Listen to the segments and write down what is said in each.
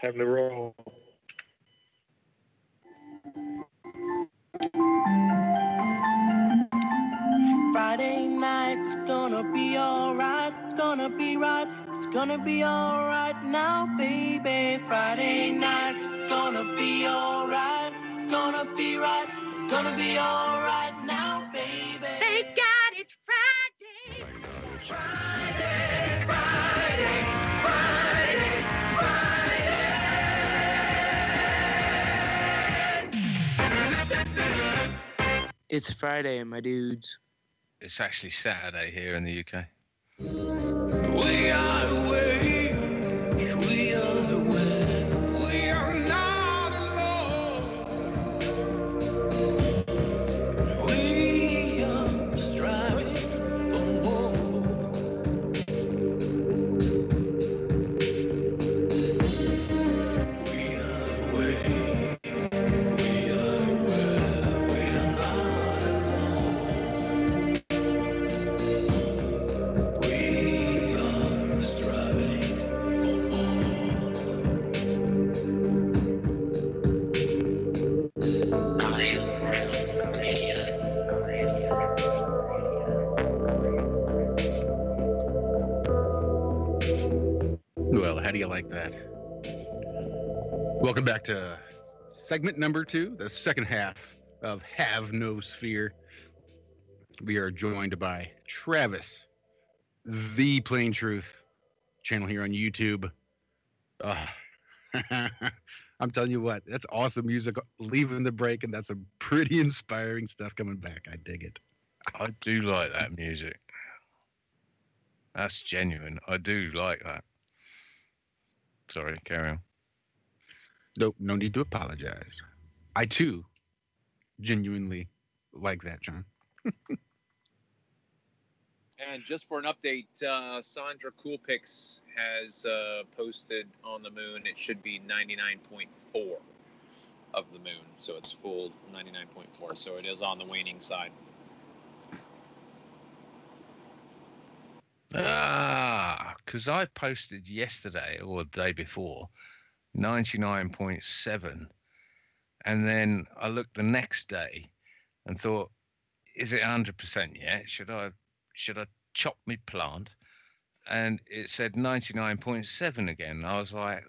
Time to roll. Friday night's gonna be alright. It's gonna be right. It's gonna be alright now, baby. Friday night's gonna be alright. It's gonna be right. It's gonna be alright now, baby. Thank God it's Friday. Friday, Friday, Friday, Friday. It's Friday, my dudes. It's actually Saturday here in the UK. We are awake. We are awake. We are not alone. We are striving for more. We are awake. We are awake. We are not alone. We are striving for Well, how do you like that? Welcome back to segment number 2, the second half of Have No Sphere. We are joined by Travis, the Plain Truth channel here on YouTube. I'm telling you what, that's awesome music leaving the break, and that's some pretty inspiring stuff coming back. I dig it. I do like that music. That's genuine. I do like that. Sorry, carry on. Nope, no need to apologize. I too genuinely like that, John. And just for an update, Sandra Coolpix has posted on the moon. It should be 99.4 of the moon, so it's full 99.4. So it is on the waning side. Because I posted yesterday or the day before 99.7, and then I looked the next day and thought, is it 100% yet? Should I chop my plant? And it said 99.7 again. I was like,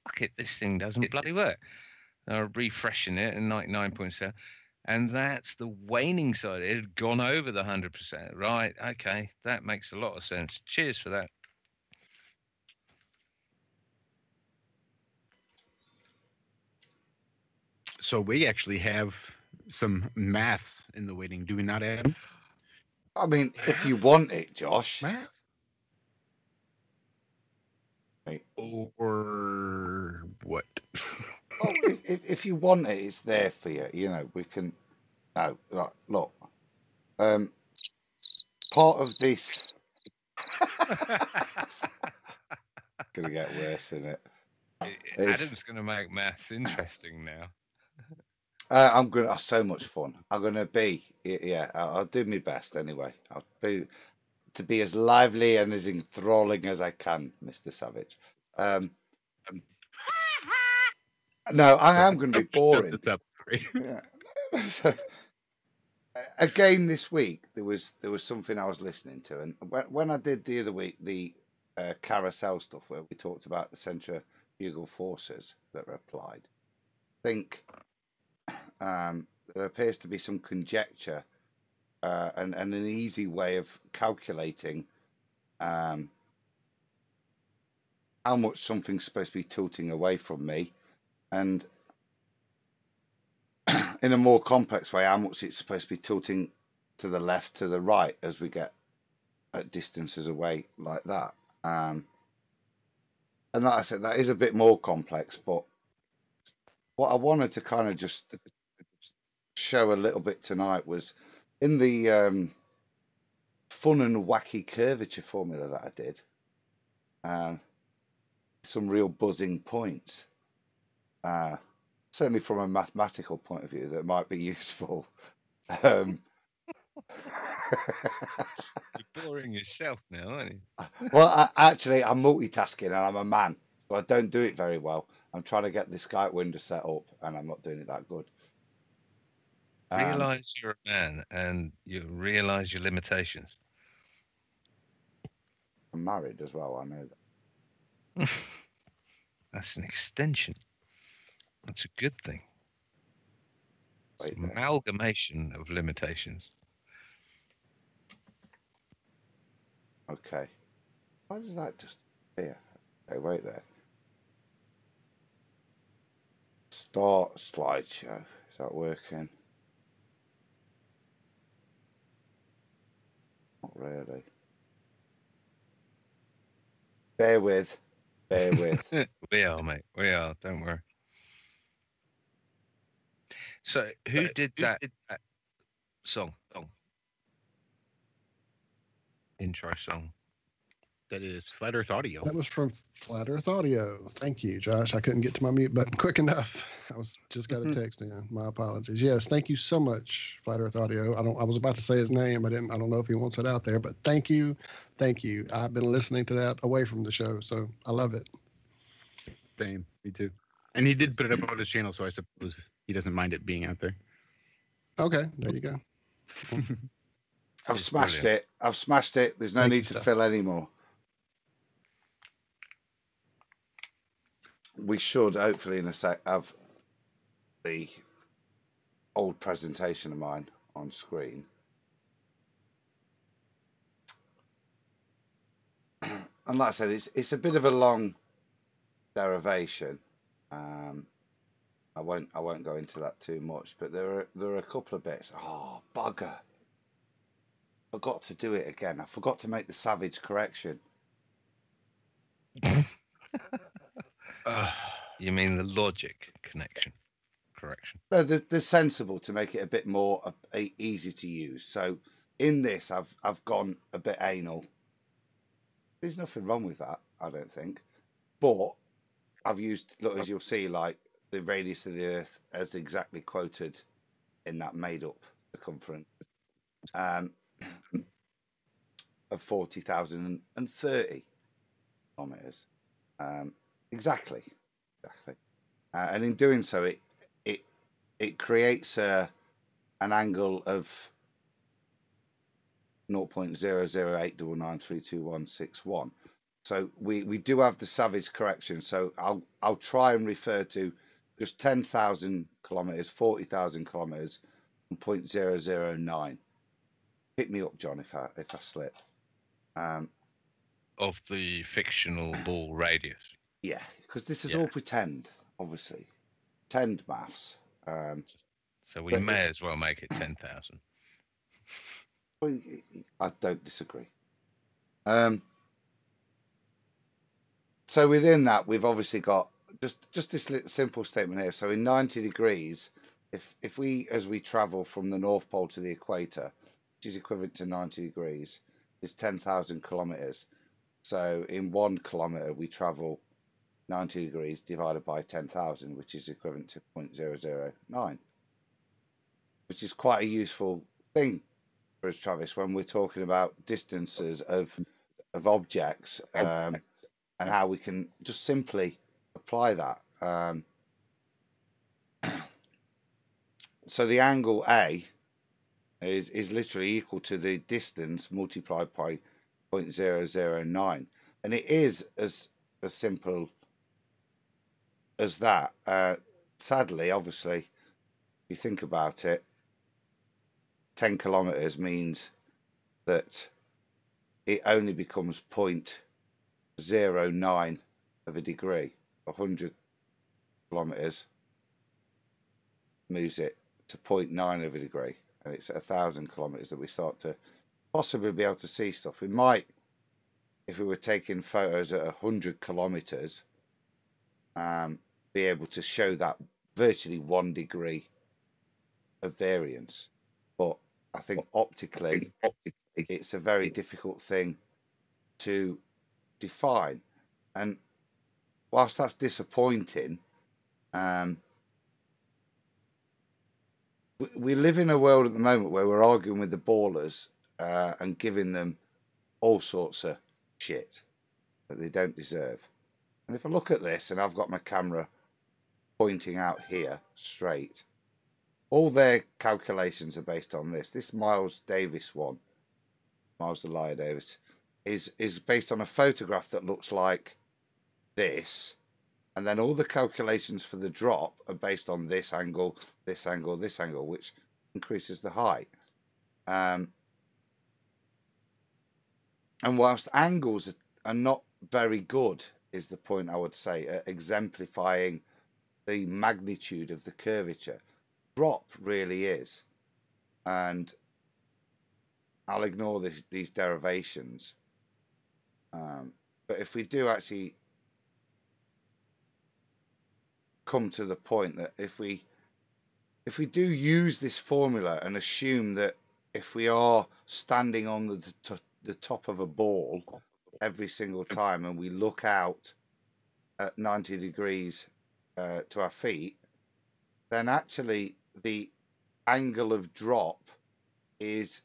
fuck it, this thing doesn't bloody work. I was refreshing it and 99.7. And that's the waning side. It had gone over the 100%. Right, okay, that makes a lot of sense. Cheers for that. So we actually have some maths in the waiting, do we not, Adam? I mean, if you want it, Josh. Math? Right. Or what? Oh, if you want it, it's there for you. You know, we can. No, right, look. Part of this. Gonna get worse, isn't it? Adam's going to make maths interesting now. I'm gonna have so much fun. I'm gonna be, yeah. I'll do my best anyway. I'll be as lively and as enthralling as I can, Mr. Savage. No, I am going to be boring. Yeah. So, again, this week there was something I was listening to, and when I did the other week the carousel stuff where we talked about the centrifugal forces that were applied, I think there appears to be some conjecture and an easy way of calculating how much something's supposed to be tilting away from me, and in a more complex way, how much it's supposed to be tilting to the left, to the right, as we get at distances away like that. And like I said, that is a bit more complex, but what I wanted to kind of just show a little bit tonight was in the fun and wacky curvature formula that I did, some real buzzing points. Certainly from a mathematical point of view, that might be useful. You're boring yourself now, aren't you? Well, I'm multitasking and I'm a man, so I don't do it very well. I'm trying to get the Skype window set up, and I'm not doing it that good. Realize you're a man, and you realize your limitations. I'm married as well. I know that. That's an extension. That's a good thing. Wait there. Amalgamation of limitations. Okay. Why does that just appear? Okay, wait there. Start slideshow. Is that working? Not really. Bear with. Bear with. We are, mate. We are. Don't worry. So, who did that song? Intro song. That is Flat Earth Audio. That was from Flat Earth Audio. Thank you, Josh. I couldn't get to my mute button quick enough. I was just got a text in. My apologies. Yes, thank you so much, Flat Earth Audio. I was about to say his name. I don't know if he wants it out there, but thank you. I've been listening to that away from the show, so I love it. Same. Me too. And he did put it up on his channel, so I suppose he doesn't mind it being out there. Okay, there you go. I've smashed it. I've smashed it. There's no need to fill anymore. We should hopefully in a sec have the old presentation of mine on screen. And like I said, it's a bit of a long derivation. I won't go into that too much, but there are a couple of bits. Oh, bugger. Forgot to do it again. I forgot to make the savage correction. You mean the logic correction? No, they're sensible to make it a bit more easy to use. So in this, I've gone a bit anal. There's nothing wrong with that, I don't think. But I've used, look, as you'll see, like the radius of the Earth as exactly quoted in that made-up circumference of 40,030 kilometers. Exactly. And in doing so, it creates an angle of 0.00899322161. So we do have the savage correction. So I'll try and refer to just 10,000 kilometers, 40,000 kilometers, and 0.009. Pick me up, John, if I slip. Of the fictional ball radius. Yeah, because this is all pretend, obviously. Pretend maths. So we may as well make it 10,000. I don't disagree. So within that, we've obviously got just this simple statement here. So in 90 degrees, if we, as we travel from the North Pole to the equator, which is equivalent to 90 degrees, is 10,000 kilometers. So in 1 kilometer, we travel 90 degrees divided by 10,000, which is equivalent to 0.009, which is quite a useful thing for us, Travis, when we're talking about distances of objects and how we can just simply apply that. So the angle A is literally equal to the distance multiplied by 0.009, and it is as simple as that. Sadly, obviously, if you think about it, 10 kilometers means that it only becomes 0.09 of a degree. 100 kilometers moves it to 0.9 of a degree, and it's 1,000 kilometers that we start to possibly be able to see stuff. We might, if we were taking photos at 100 kilometers, be able to show that virtually 1 degree of variance. But I think optically, it's a very difficult thing to define. And whilst that's disappointing, we live in a world at the moment where we're arguing with the ballers and giving them all sorts of shit that they don't deserve. And if I look at this, and I've got my camera pointing out here straight. All their calculations are based on this. This Miles Davis one, Miles Elia Davis, is based on a photograph that looks like this. And then all the calculations for the drop are based on this angle, this angle, this angle, which increases the height. And whilst angles are not very good, is the point I would say, at exemplifying the magnitude of the curvature, drop really is. And I'll ignore these derivations. But if we do actually come to the point that if we do use this formula and assume that if we are standing on the top of a ball every single time and we look out at 90 degrees to our feet, then actually the angle of drop is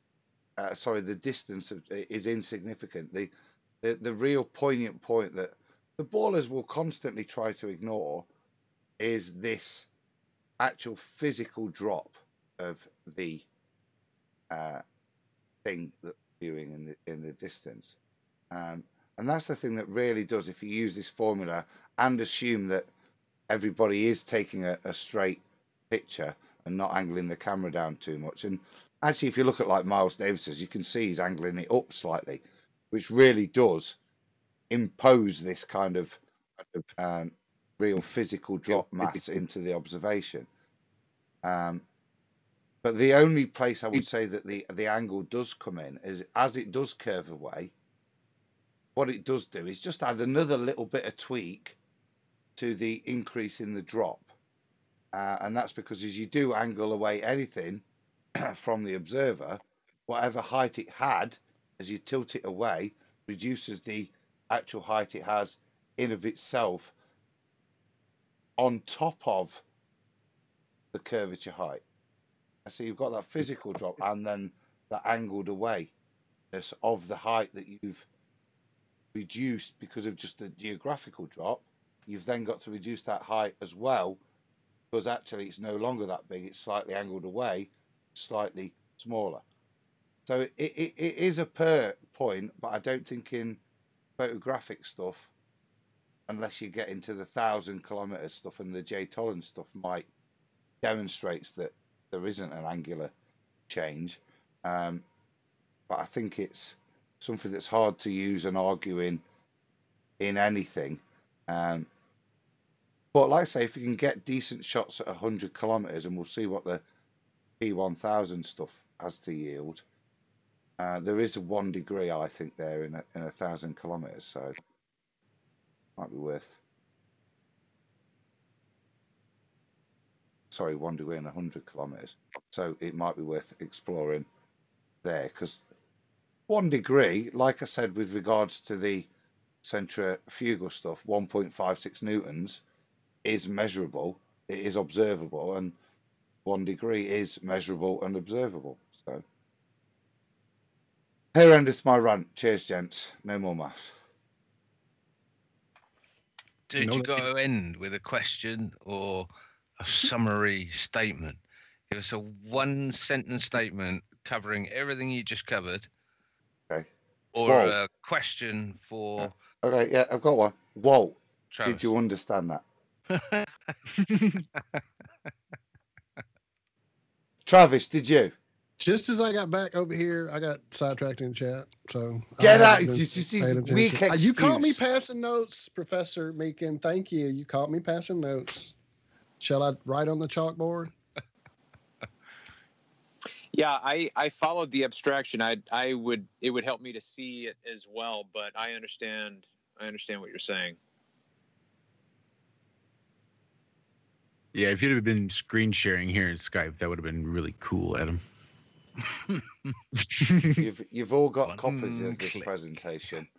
the distance is insignificant. The real poignant point that the ballers will constantly try to ignore is this actual physical drop of the thing that you're viewing in the distance. And that's the thing that really does, if you use this formula and assume that everybody is taking a straight picture and not angling the camera down too much. And actually, if you look at like Miles Davis's, you can see he's angling it up slightly, which really does impose this kind of real physical drop mass into the observation. But the only place I would say that the angle does come in is as it does curve away, what it does do is just add another little bit of tweak to the increase in the drop. And that's because as you do angle away anything from the observer, whatever height it had, as you tilt it away, reduces the actual height it has in of itself on top of the curvature height. So you've got that physical drop and then that angled away of the height that you've reduced because of just the geographical drop. You've then got to reduce that height as well, because actually it's no longer that big, it's slightly angled away, slightly smaller. So it is a per point, but I don't think in photographic stuff, unless you get into the 1,000 kilometer stuff, and the J. Tollins stuff might demonstrates that there isn't an angular change. But I think it's something that's hard to use and argue in anything. But like I say, if you can get decent shots at 100 kilometers, and we'll see what the P1000 stuff has to yield, there is a 1 degree, I think, there in 1,000 kilometers, so might be worth. Sorry, 1 degree in 100 kilometers, so it might be worth exploring there, because 1 degree, like I said, with regards to the centrifugal stuff, 1.56 newtons is measurable, it is observable, and 1 degree is measurable and observable. So here endeth my rant. Cheers, gents. No more maths. Did you got to end with a question or a summary statement? Give us a 1 sentence statement covering everything you just covered. Okay. Or Walt. a question for... Okay, yeah, I've got one. Walt, Travis. did you understand that? Travis, did you? Just as I got back over here, I got sidetracked in chat. So get out! You caught me passing notes, Professor Meakin. Thank you. You caught me passing notes. Shall I write on the chalkboard? Yeah, I followed the abstraction. It would help me to see it as well, but I understand what you're saying. Yeah, if you'd have been screen sharing here in Skype, that would have been really cool, Adam. You've all got copies of this presentation.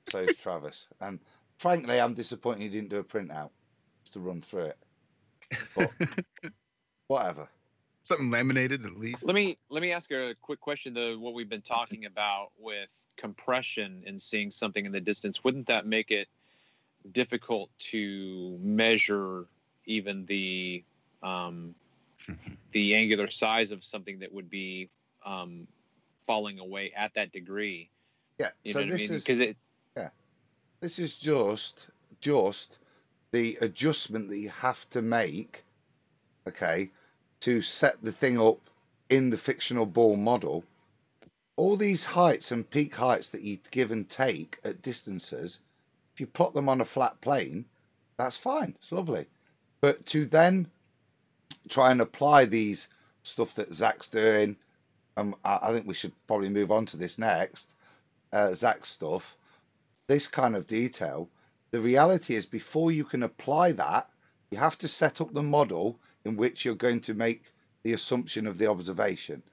So's Travis. And frankly, I'm disappointed you didn't do a printout just to run through it. But whatever. Something laminated at least. Let me ask a quick question. What we've been talking about with compression and seeing something in the distance, wouldn't that make it difficult to measure even the angular size of something that would be falling away at that degree. Yeah. You So know what I this mean? is 'Cause this is just the adjustment that you have to make, okay, to set the thing up in the fictional ball model. All these heights and peak heights that you give and take at distances, if you plot them on a flat plane, that's fine. It's lovely. But to then try and apply these stuff that Zach's doing, I think we should probably move on to this next, Zach's stuff, this kind of detail. The reality is, before you can apply that, you have to set up the model in which you're going to make the assumption of the observation.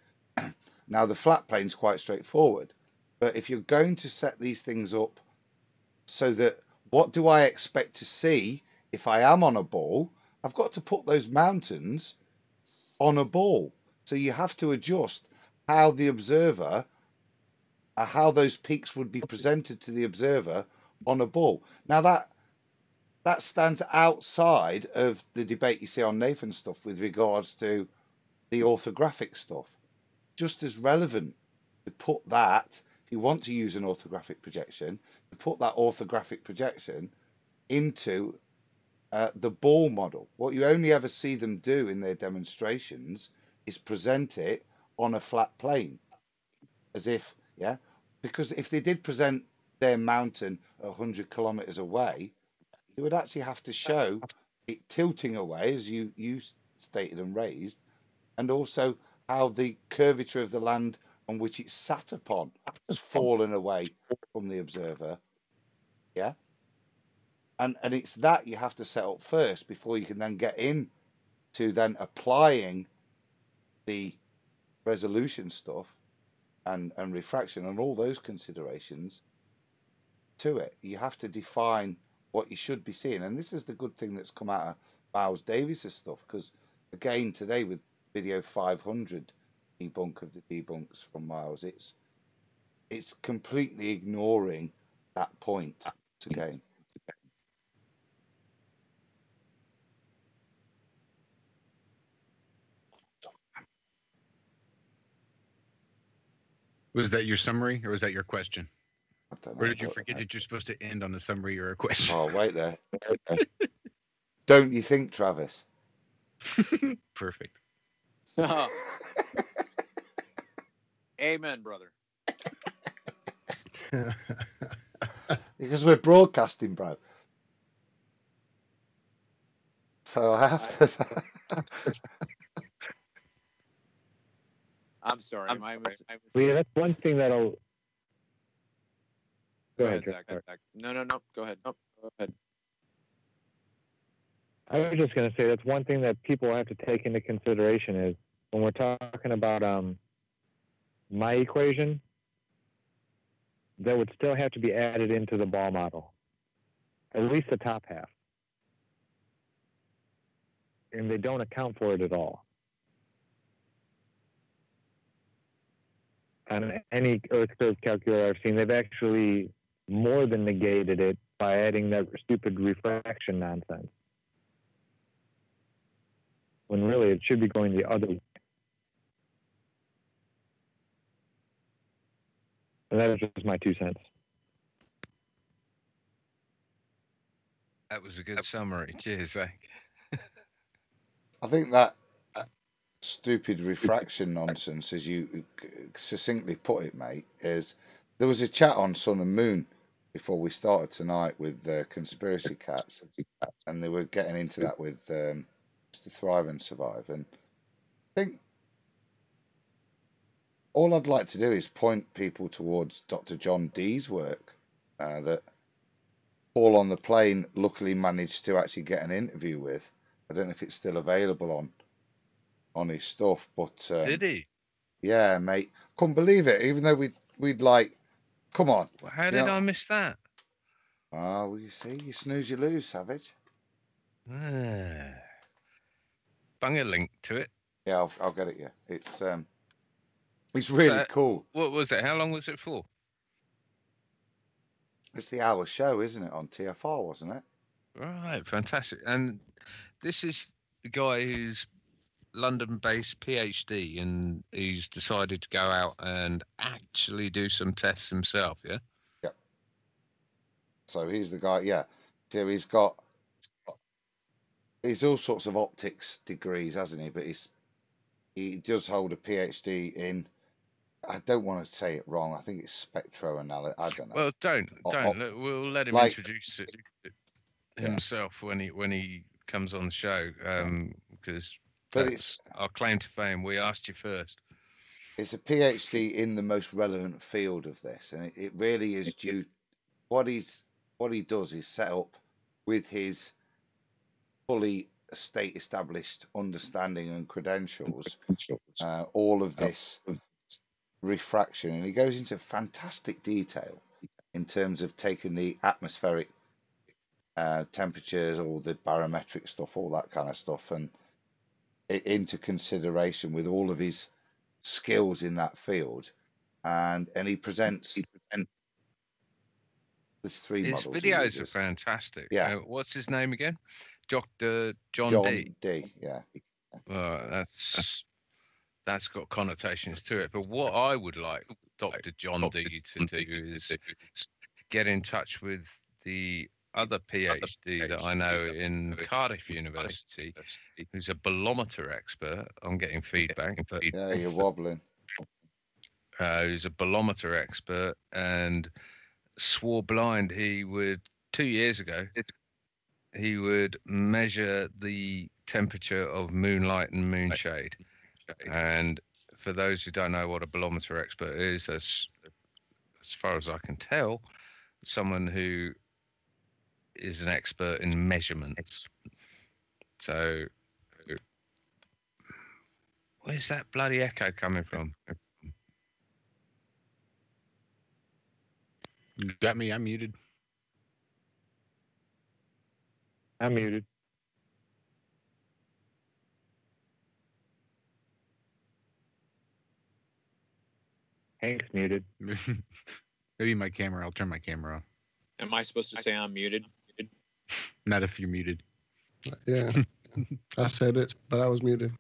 Now, the flat plane is quite straightforward, but if you're going to set these things up so that what do I expect to see if I am on a ball, I've got to put those mountains on a ball. So you have to adjust how the observer, how those peaks would be presented to the observer on a ball. Now that stands outside of the debate you see on Nathan's stuff with regards to the orthographic stuff. Just as relevant to put that, if you want to use an orthographic projection, to put that orthographic projection into the ball model. What you only ever see them do in their demonstrations is present it on a flat plane, as if, yeah, because if they did present their mountain 100 kilometers away, you would actually have to show it tilting away, as you stated and raised, and also how the curvature of the land on which it's sat upon has fallen away from the observer. Yeah. And it's that you have to set up first before you can then get in to then applying the resolution stuff and refraction and all those considerations to it. You have to define what you should be seeing. And this is the good thing that's come out of Miles Davis's stuff, because again today with video 500 debunk of the debunks from Miles, it's completely ignoring that point again. Was that your summary, or was that your question? I don't know, Or did you forget that you're supposed to end on a summary or a question? Oh, wait there. Don't you think, Travis? Perfect. Amen, brother. Because we're broadcasting, bro. So I have to. I'm sorry. Yeah, that's one thing that'll. Go ahead, Zach. No. Go ahead. No, go ahead. I was just going to say that's one thing that people have to take into consideration is when we're talking about my equation, that would still have to be added into the ball model, at least the top half. And they don't account for it at all. On any Earth curve calculator I've seen, they've actually more than negated it by adding that stupid refraction nonsense. When really it should be going the other way. And that is just my 2 cents. That was a good summary. Cheers, Zach. I think that stupid refraction nonsense, as you succinctly put it, mate, is there was a chat on Sun and Moon before we started tonight with Conspiracy Cats, and they were getting into that with Mr. Thrive and Survive. And I think all I'd like to do is point people towards Dr. John Dee's work that Paul on the Plane luckily managed to actually get an interview with. I don't know if it's still available on his stuff, but Did he? Yeah, mate, couldn't believe it. Even though we'd like, come on. Well, how did I miss that? Oh, well, you see, you snooze, you lose, savage. Bung a link to it. Yeah, I'll get it. Yeah, it's really cool. What was it? How long was it for? It's the hour show, isn't it, on TFR, wasn't it? Right, fantastic. And this is the guy who's London-based PhD, and he's decided to go out and actually do some tests himself. Yeah. Yeah. So he's the guy. Yeah. So he's all sorts of optics degrees, hasn't he? But he does hold a PhD in. I don't want to say it wrong. I think it's spectroanalysis. I don't know. Well, don't. Look, we'll let him introduce it himself when he comes on the show, because that's our claim to fame. We asked you first. It's a PhD in the most relevant field of this, and it really is due. What he does is set up with his fully state established understanding and credentials, all of this refraction, and he goes into fantastic detail in terms of taking the atmospheric temperatures, all the barometric stuff, all that kind of stuff, and into consideration with all of his skills in that field, and he presents. There's three His models. videos are fantastic. Yeah. What's his name again? Dr. John D. Yeah. That's got connotations to it. But what I would like Dr. John D to do is get in touch with the other PhD that I know in Cardiff University, who's a bolometer expert. I'm getting feedback. Yeah, you're wobbling. Who's a bolometer expert and swore blind he would 2 years ago he would measure the temperature of moonlight and moonshade. And for those who don't know what a bolometer expert is, as far as I can tell, someone who is an expert in measurements. So where's that bloody echo coming from? You got me. I'm muted. I'm muted. Hank's muted. Maybe my camera. I'll turn my camera off. Am I supposed to say I'm muted? Not if you're muted. Yeah. I said it, but I was muted.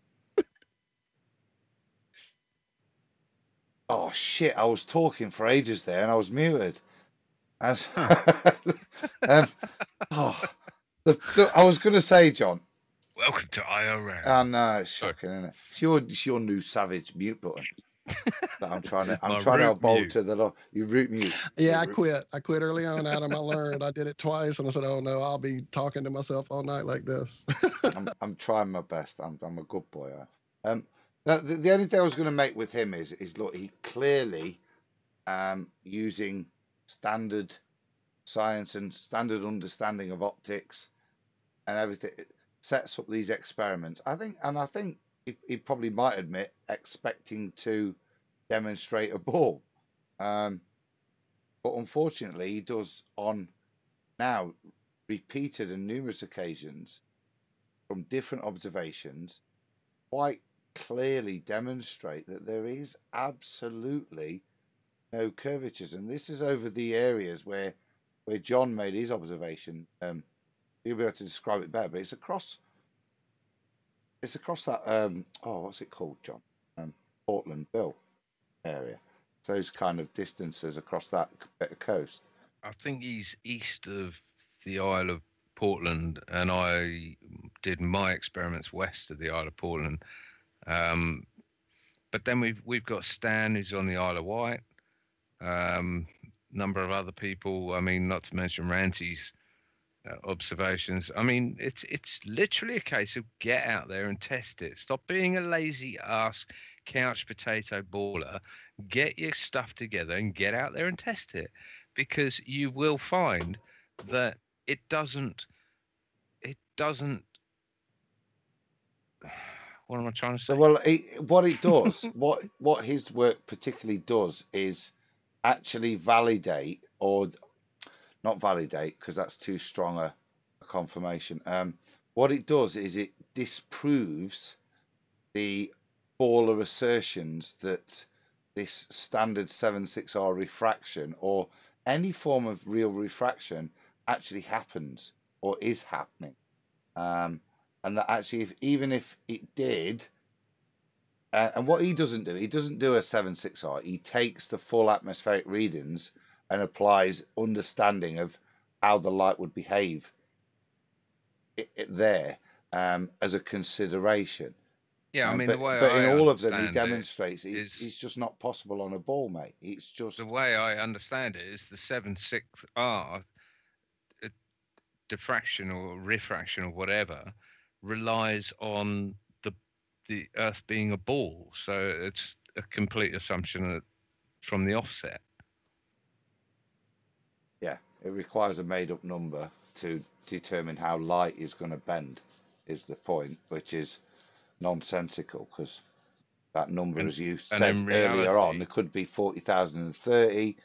Oh shit! I was talking for ages there, and I was muted. I was going to say, John. Welcome to IRL. Oh no, it's shocking, isn't it? It's your new savage mute button that I'm trying to bolt to the law. You root mute. Yeah, I quit. I quit early on, Adam. I learned. I did it twice, and I said, "Oh no, I'll be talking to myself all night like this." I'm trying my best. I'm a good boy. Now, the only thing I was going to make with him is look, he clearly using standard science and standard understanding of optics and everything sets up these experiments. I think he probably might admit expecting to demonstrate a ball, but unfortunately he does on now repeated and numerous occasions from different observations quite clearly demonstrate that there is absolutely no curvatures, and this is over the areas where John made his observation. You'll be able to describe it better, but it's across that what's it called, John? Portland Bill area. Those kind of distances across that bit of coast. I think he's east of the Isle of Portland, and I did my experiments west of the Isle of Portland. But then we've got Stan, who's on the Isle of Wight. Number of other people. I mean, not to mention Ranty's observations. I mean, it's literally a case of get out there and test it. Stop being a lazy ass couch potato baller. Get your stuff together and get out there and test it, because you will find that it doesn't. What am I trying to say? Well, what it does, what his work particularly does, is actually validate, or not validate, because that's too strong a confirmation. What it does is it disproves the baller assertions that this standard 7.6R refraction or any form of real refraction actually happens or is happening. and that actually, even if it did, and what he doesn't do a 7/6R. He takes the full atmospheric readings and applies understanding of how the light would behave there as a consideration. Yeah, I mean, but the way in I all of them, he understand demonstrates it's it's just not possible on a ball, mate. It's just the way I understand it is the 7/6R diffraction or refraction or whatever relies on the Earth being a ball, so it's a complete assumption from the offset. Yeah, it requires a made-up number to determine how light is going to bend, is the point, which is nonsensical, because that number, as you said earlier on, it could be 40,030,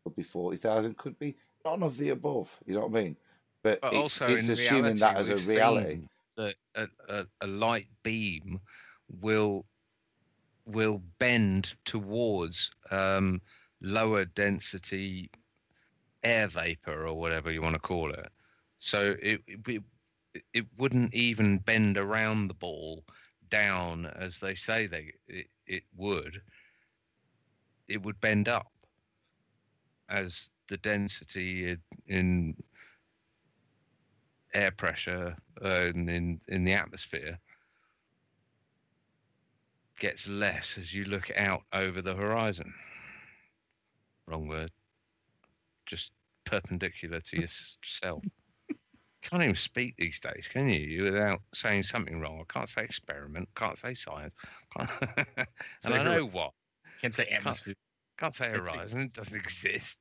could be 40,000, could be none of the above. You know what I mean? But also, it's assuming that as a reality. That a light beam will bend towards lower density air vapor or whatever you want to call it. So it wouldn't even bend around the ball down as they say it would. It would bend up as the density in air pressure in the atmosphere gets less as you look out over the horizon. Wrong word. Just perpendicular to yourself. Can't even speak these days, can you? Without saying something wrong. I can't say experiment. Can't say science. And I know what. Can't say atmosphere. Can't say horizon. It doesn't exist.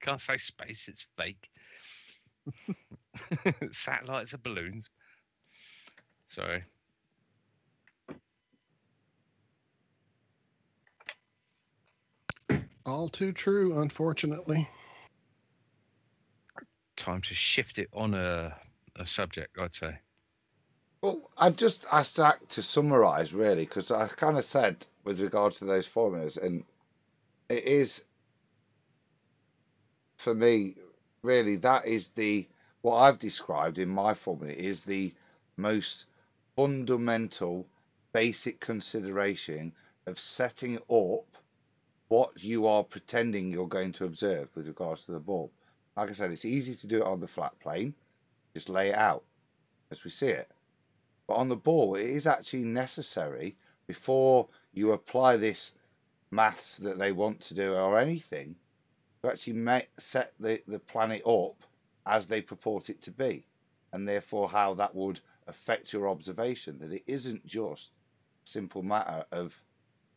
Can't say space. It's fake. Satellites are balloons. Sorry. All too true, unfortunately. Time to shift it on a subject, I'd say. Well, I like to summarise, really, because I kind of said with regards to those formulas, and it is, for me, really, that is what I've described in my formula is the most fundamental, basic consideration of setting up what you are pretending you're going to observe with regards to the ball. Like I said, it's easy to do it on the flat plane. Just lay it out as we see it. But on the ball, it is actually necessary before you apply this maths that they want to do or anything to actually set the planet up as they purport it to be, and therefore how that would affect your observation. That it isn't just a simple matter of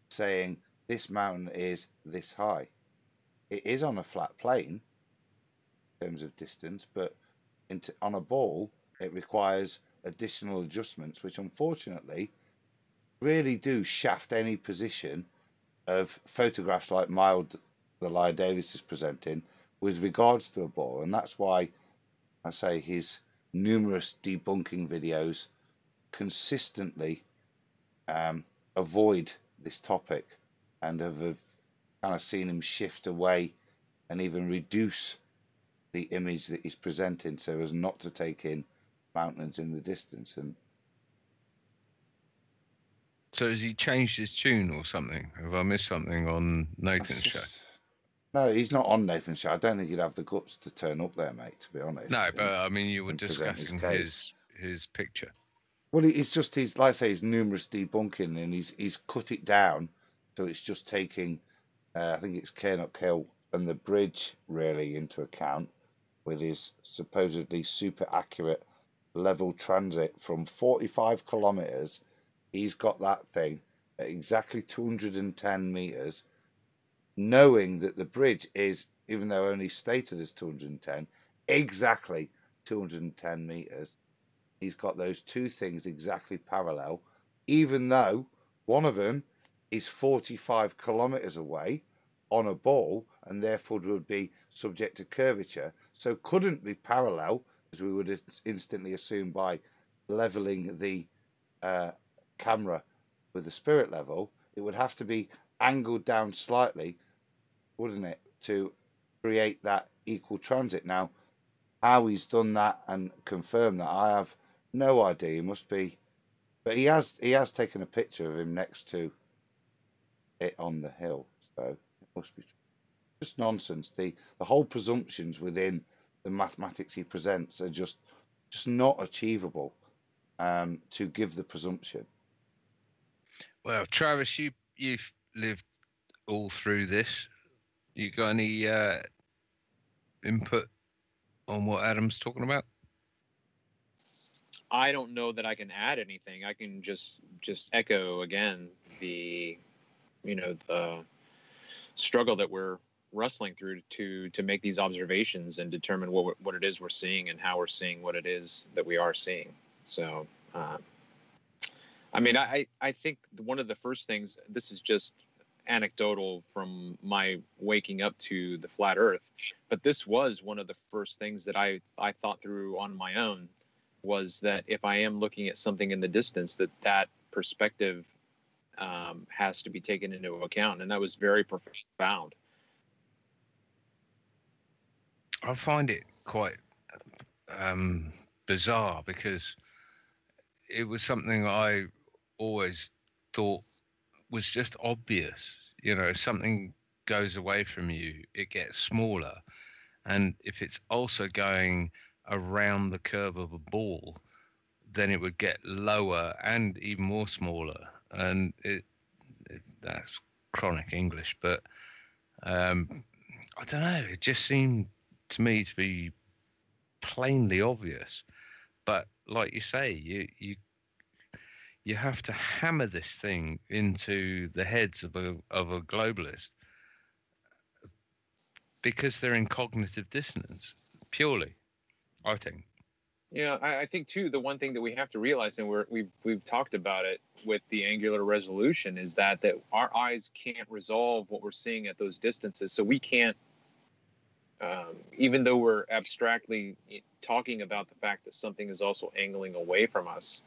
saying this mountain is this high. It is on a flat plane in terms of distance, but on a ball, it requires additional adjustments, which unfortunately really do shaft any position of photographs like Mild the Lie Davis is presenting with regards to a ball. And that's why I say his numerous debunking videos consistently avoid this topic, and have kind of seen him shift away and even reduce the image that he's presenting so as not to take in mountains in the distance. And so has he changed his tune or something? Have I missed something on Nathan's show? No, he's not on Nathan's show. I don't think he'd have the guts to turn up there, mate, to be honest. No, but I mean, you were discussing his picture. Well, it's just his, like I say, his numerous debunking, and he's cut it down, so it's just taking, I think it's Cairnop Hill and the bridge really into account, with his supposedly super accurate level transit from 45 kilometres. He's got that thing at exactly 210 metres, knowing that the bridge is, even though only stated as 210, exactly 210 metres. He's got those two things exactly parallel, even though one of them is 45 kilometres away on a ball and therefore would be subject to curvature, so couldn't be parallel, as we would instantly assume by levelling the camera with the spirit level. It would have to be angled down slightly, wouldn't it, to create that equal transit. Now, how he's done that and confirmed that, I have no idea. He must be, but he has taken a picture of him next to it on the hill, so it must be just nonsense. The whole presumptions within the mathematics he presents are just not achievable. To give the presumption. Well, Travis, you've lived all through this. You got any input on what Adam's talking about? I don't know that I can add anything. I can just echo again the struggle that we're wrestling through to make these observations and determine what it is we're seeing and how we're seeing what it is that we are seeing. So, I mean, I think one of the first things, this is just anecdotal from my waking up to the flat Earth, but this was one of the first things that I thought through on my own, was that if I am looking at something in the distance, that perspective has to be taken into account. And that was very profound. I find it quite bizarre because it was something I always thought was just obvious. You know, if something goes away from you, it gets smaller. And if it's also going around the curve of a ball, then it would get lower and even more smaller. And that's chronic English, but I don't know. It just seemed to me to be plainly obvious. But like you say, you have to hammer this thing into the heads of a globalist because they're in cognitive dissonance, purely, I think. Yeah, I think too, the one thing that we have to realize, and we've talked about it with the angular resolution, is that our eyes can't resolve what we're seeing at those distances. So we can't, even though we're abstractly talking about the fact that something is also angling away from us,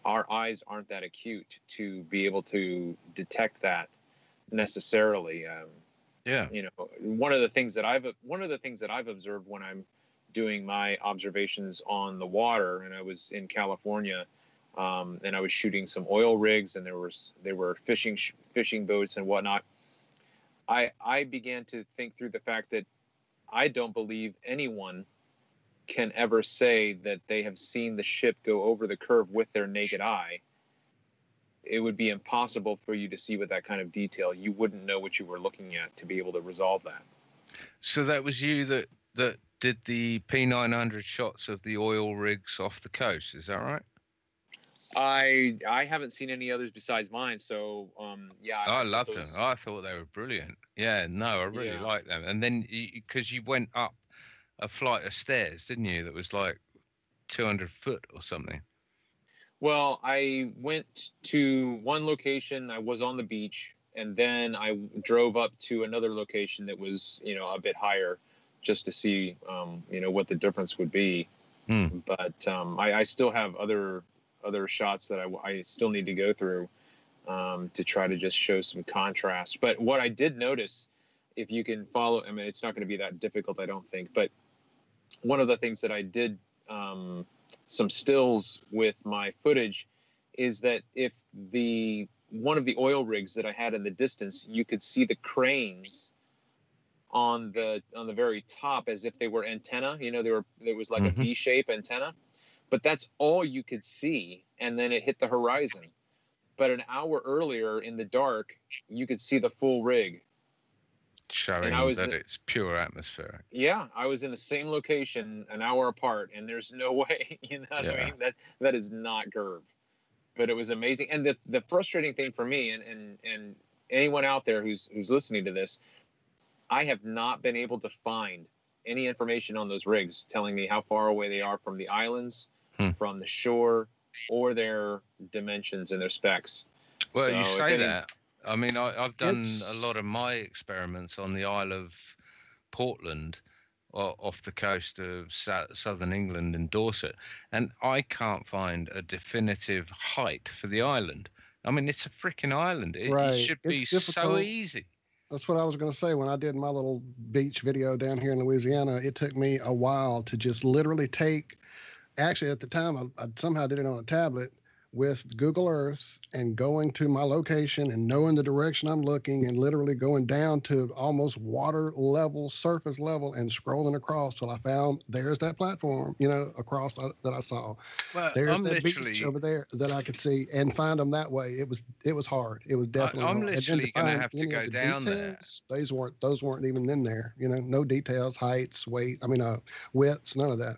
our eyes aren't that acute to be able to detect that necessarily. Yeah. You know, one of the things that I've observed when I'm doing my observations on the water, and I was in California, and I was shooting some oil rigs, and there were fishing boats and whatnot. I began to think through the fact that I don't believe anyone can ever say that they have seen the ship go over the curve with their naked eye. It would be impossible for you to see with that kind of detail. You wouldn't know what you were looking at to be able to resolve that. So that was you that did the P900 shots of the oil rigs off the coast, is that right? I haven't seen any others besides mine, so yeah. I loved them. I thought they were brilliant. Yeah, no, I really liked them. And then because you went up a flight of stairs, didn't you? That was like 200 foot or something. Well, I went to one location. I was on the beach, and then I drove up to another location that was, a bit higher, just to see, what the difference would be. Mm. But I still have other shots that I still need to go through to try to just show some contrast. But what I did notice, if you can follow, I mean, it's not going to be that difficult, I don't think. But one of the things that I did, some stills with my footage, is that if one of the oil rigs that I had in the distance, you could see the cranes on the very top as if they were antenna. There was like a V-shape antenna, but that's all you could see, and then it hit the horizon. But an hour earlier in the dark, you could see the full rig, showing that it's pure atmosphere. Yeah, I was in the same location an hour apart, and there's no way, what I mean? That is not curve. But it was amazing. And the frustrating thing for me, and anyone out there who's listening to this, I have not been able to find any information on those rigs telling me how far away they are from the islands, from the shore, or their dimensions and their specs. Well, so you say that. I mean, I've done a lot of my experiments on the Isle of Portland, off the coast of southern England in Dorset, and I can't find a definitive height for the island. I mean, it's a freaking island. It should be so easy. That's what I was going to say. When I did my little beach video down here in Louisiana, it took me a while to just literally take actually at the time I somehow did it on a tablet with Google Earth and going to my location and knowing the direction I'm looking and literally going down to almost water level, surface level, and scrolling across till I found there's that platform, across that I saw. Well, There's that beach over there that I could see and find them that way. It was hard. It was definitely I'm hard. literally going to have to go down details, there. Those weren't even in there. No details, heights, weight. Widths, none of that.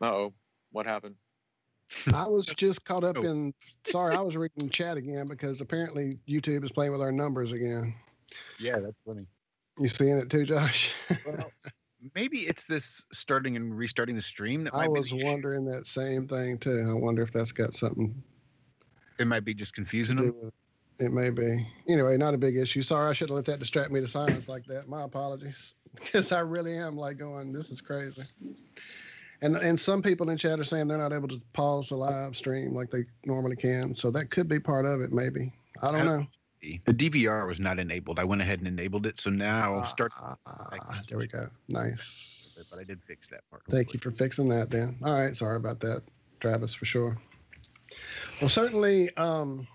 Uh-oh. What happened? I was just caught up in. Sorry, I was reading the chat again because apparently YouTube is playing with our numbers again. Yeah, that's funny. You seeing it too, Josh? Well, maybe it's this starting and restarting the stream. I was wondering that same thing too. I wonder if that's got something. It might be just confusing them. It may be. Anyway, not a big issue. Sorry, I should have let that distract me to silence like that. My apologies, because I really am like going, this is crazy. And some people in chat are saying they're not able to pause the live stream like they normally can. So that could be part of it, maybe. I don't know. The DVR was not enabled. I went ahead and enabled it. So now I'll start. There we go. Nice. But I did fix that part. Thank you for fixing that then. All right. Sorry about that, Travis, for sure. Well, certainly, it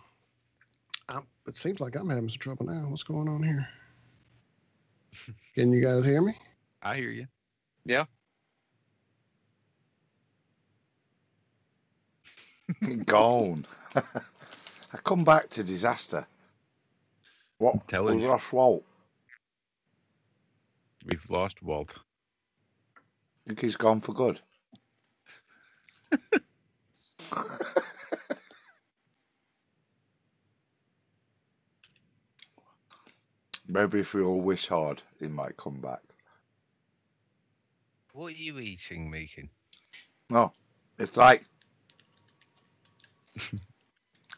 seems like I'm having some trouble now. What's going on here? Can you guys hear me? I hear you. Yeah. Gone. I come back to disaster. What? I'm telling we you. lost Walt. We've lost Walt. I think he's gone for good. Maybe if we all wish hard, he might come back. What are you eating, Meakin? No, it's like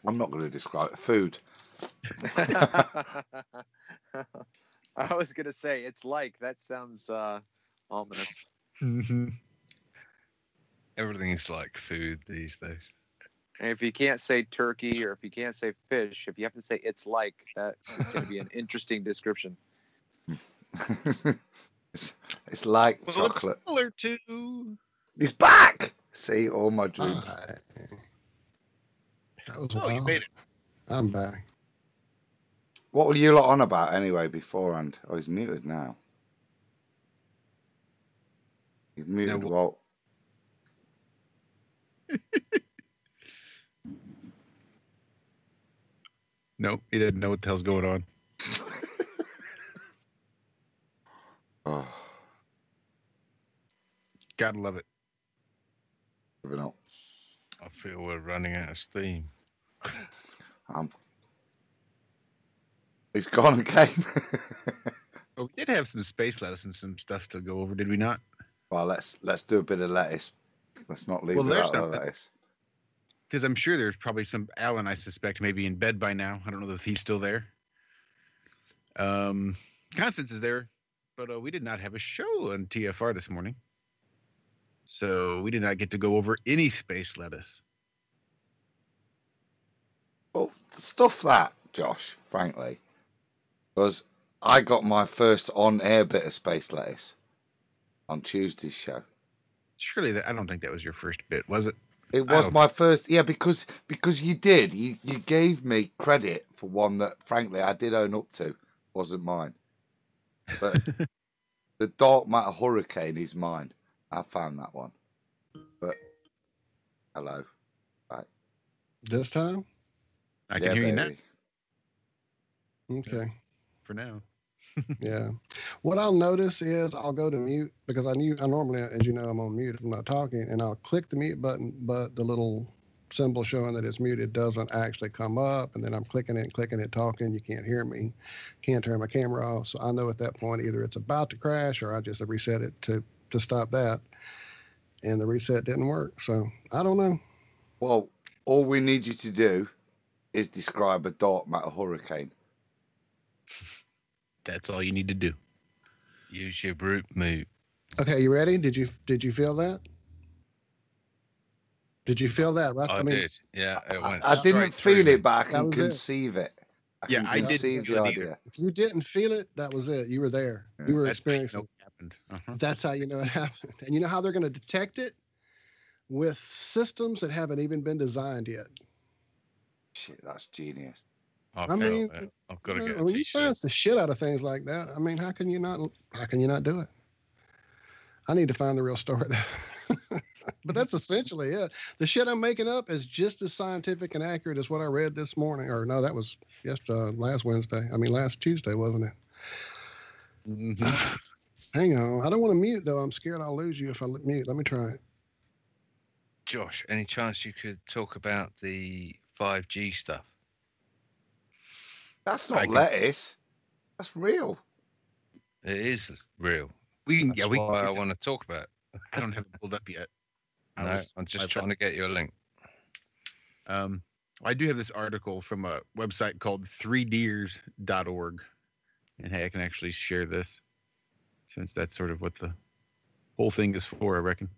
I'm not going to describe it. Food. I was going to say, it's like, that sounds ominous. Everything is like food these days. And if you can't say turkey or if you can't say fish, if you have to say it's like, that is going to be an interesting description. It's like chocolate. Color too. He's back. See, all my dreams. That was you made it. I'm back. What were you lot on about anyway beforehand? Oh, he's muted now. You've muted Walt. No, he didn't know what the hell's going on. Oh, gotta love it. I feel we're running out of steam. He's gone again. Well, we did have some space lettuce and some stuff to go over, did we not? Well, let's do a bit of lettuce. Let's not leave without the lettuce. Because I'm sure there's probably some Alan, I suspect, maybe in bed by now. I don't know if he's still there. Constance is there, but we did not have a show on TFR this morning. So we did not get to go over any space lettuce. Well, stuff that, Josh, frankly, because I got my first on-air bit of space lettuce on Tuesday's show. Surely I don't think that was your first bit, was it? It was my first, yeah, because you did. You gave me credit for one that, frankly, I did own up to. Wasn't mine. But the dark matter hurricane is mine. I found that one. But, hello. Right. This time? I can hear you now. Okay. For now. Yeah. What I'll notice is I'll go to mute because I normally, as you know, I'm on mute if I'm not talking, and I'll click the mute button, but the little symbol showing that it's muted doesn't actually come up, and then I'm clicking it, talking. You can't hear me. Can't turn my camera off. So I know at that point either it's about to crash or I just reset it to stop that, and the reset didn't work. So I don't know. Well, all we need you to do is describe a dark matter hurricane. That's all you need to do. Use your brute move. Okay, you ready? Did you feel that? Did you feel that? Right? I did. Yeah, it went. I didn't feel it, but I That can was it. conceive it. I Yeah, can I didn't conceive feel the it idea. either. If you didn't feel it, that was it. You were there. You were That's how you know experiencing what happened. it. That's how you know it happened. And you know how they're going to detect it? With systems that haven't even been designed yet. Shit, that's genius. I've I mean, got to get a when you t-shirt. science the shit out of things like that, I mean, how can you not do it? I need to find the real story. But that's essentially it. The shit I'm making up is just as scientific and accurate as what I read this morning. Or no, that was last Wednesday. I mean, last Tuesday, wasn't it? Mm-hmm. Hang on. I don't want to mute, though. I'm scared I'll lose you if I mute. Let me try it. Josh, any chance you could talk about the 5G stuff? That's not lettuce. That's real. It is real. That's why I want to talk about it. I don't have it pulled up yet. I'm just trying to get you a link. I do have this article from a website called 3deers.org. And hey, I can actually share this since that's sort of what the whole thing is for, I reckon.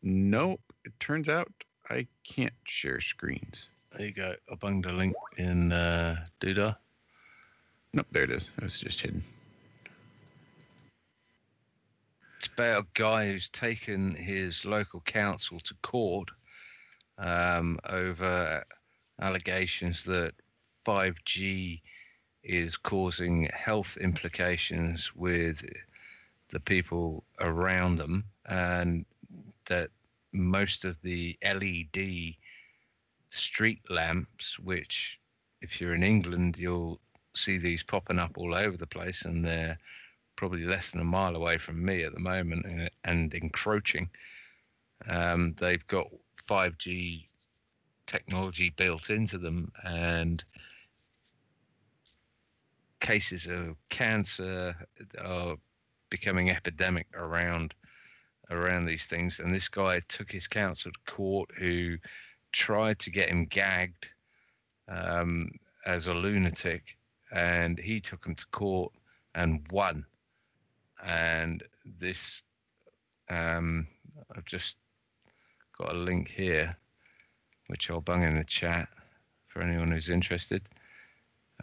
Nope. It turns out I can't share screens. There you go. I bunged a link in Doodah. Nope, there it is. It was just hidden. It's about a guy who's taken his local council to court over allegations that 5G is causing health implications with the people around them, and that most of the LED street lamps, which if you're in England, you'll see these popping up all over the place, and they're probably less than a mile away from me at the moment and encroaching. They've got 5G technology built into them, and cases of cancer are becoming epidemic around these things. And this guy took his council to court, who tried to get him gagged as a lunatic, and he took him to court and won. And this, I've just got a link here, which I'll bung in the chat for anyone who's interested,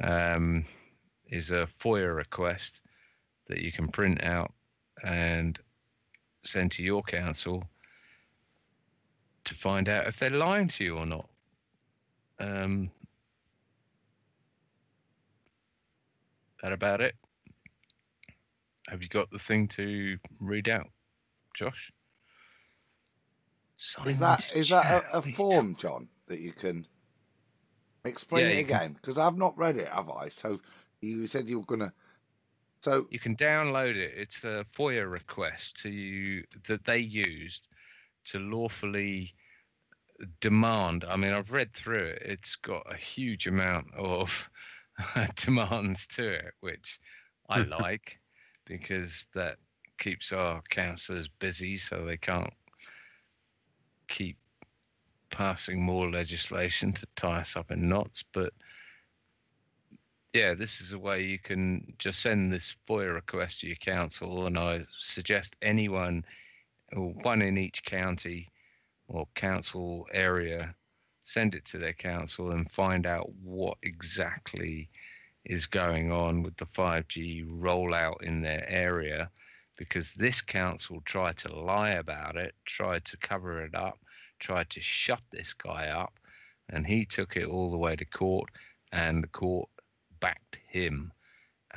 is a FOIA request that you can print out and send to your council to find out if they're lying to you or not. That about it. Have you got the thing to read out, Josh? Is that a form, John, that you can explain it again? Because I've not read it, have I? So you said you were gonna. So you can download it. It's a FOIA request that they used to lawfully demand. I mean, I've read through it. It's got a huge amount of demands to it, which I like, because that keeps our councillors busy so they can't keep passing more legislation to tie us up in knots. But yeah, this is a way you can just send this FOIA request to your council, and I suggest anyone, or one in each county or council area, send it to their council and find out what exactly is going on with the 5G rollout in their area, because this council tried to lie about it, tried to cover it up, tried to shut this guy up, and he took it all the way to court, and the court backed him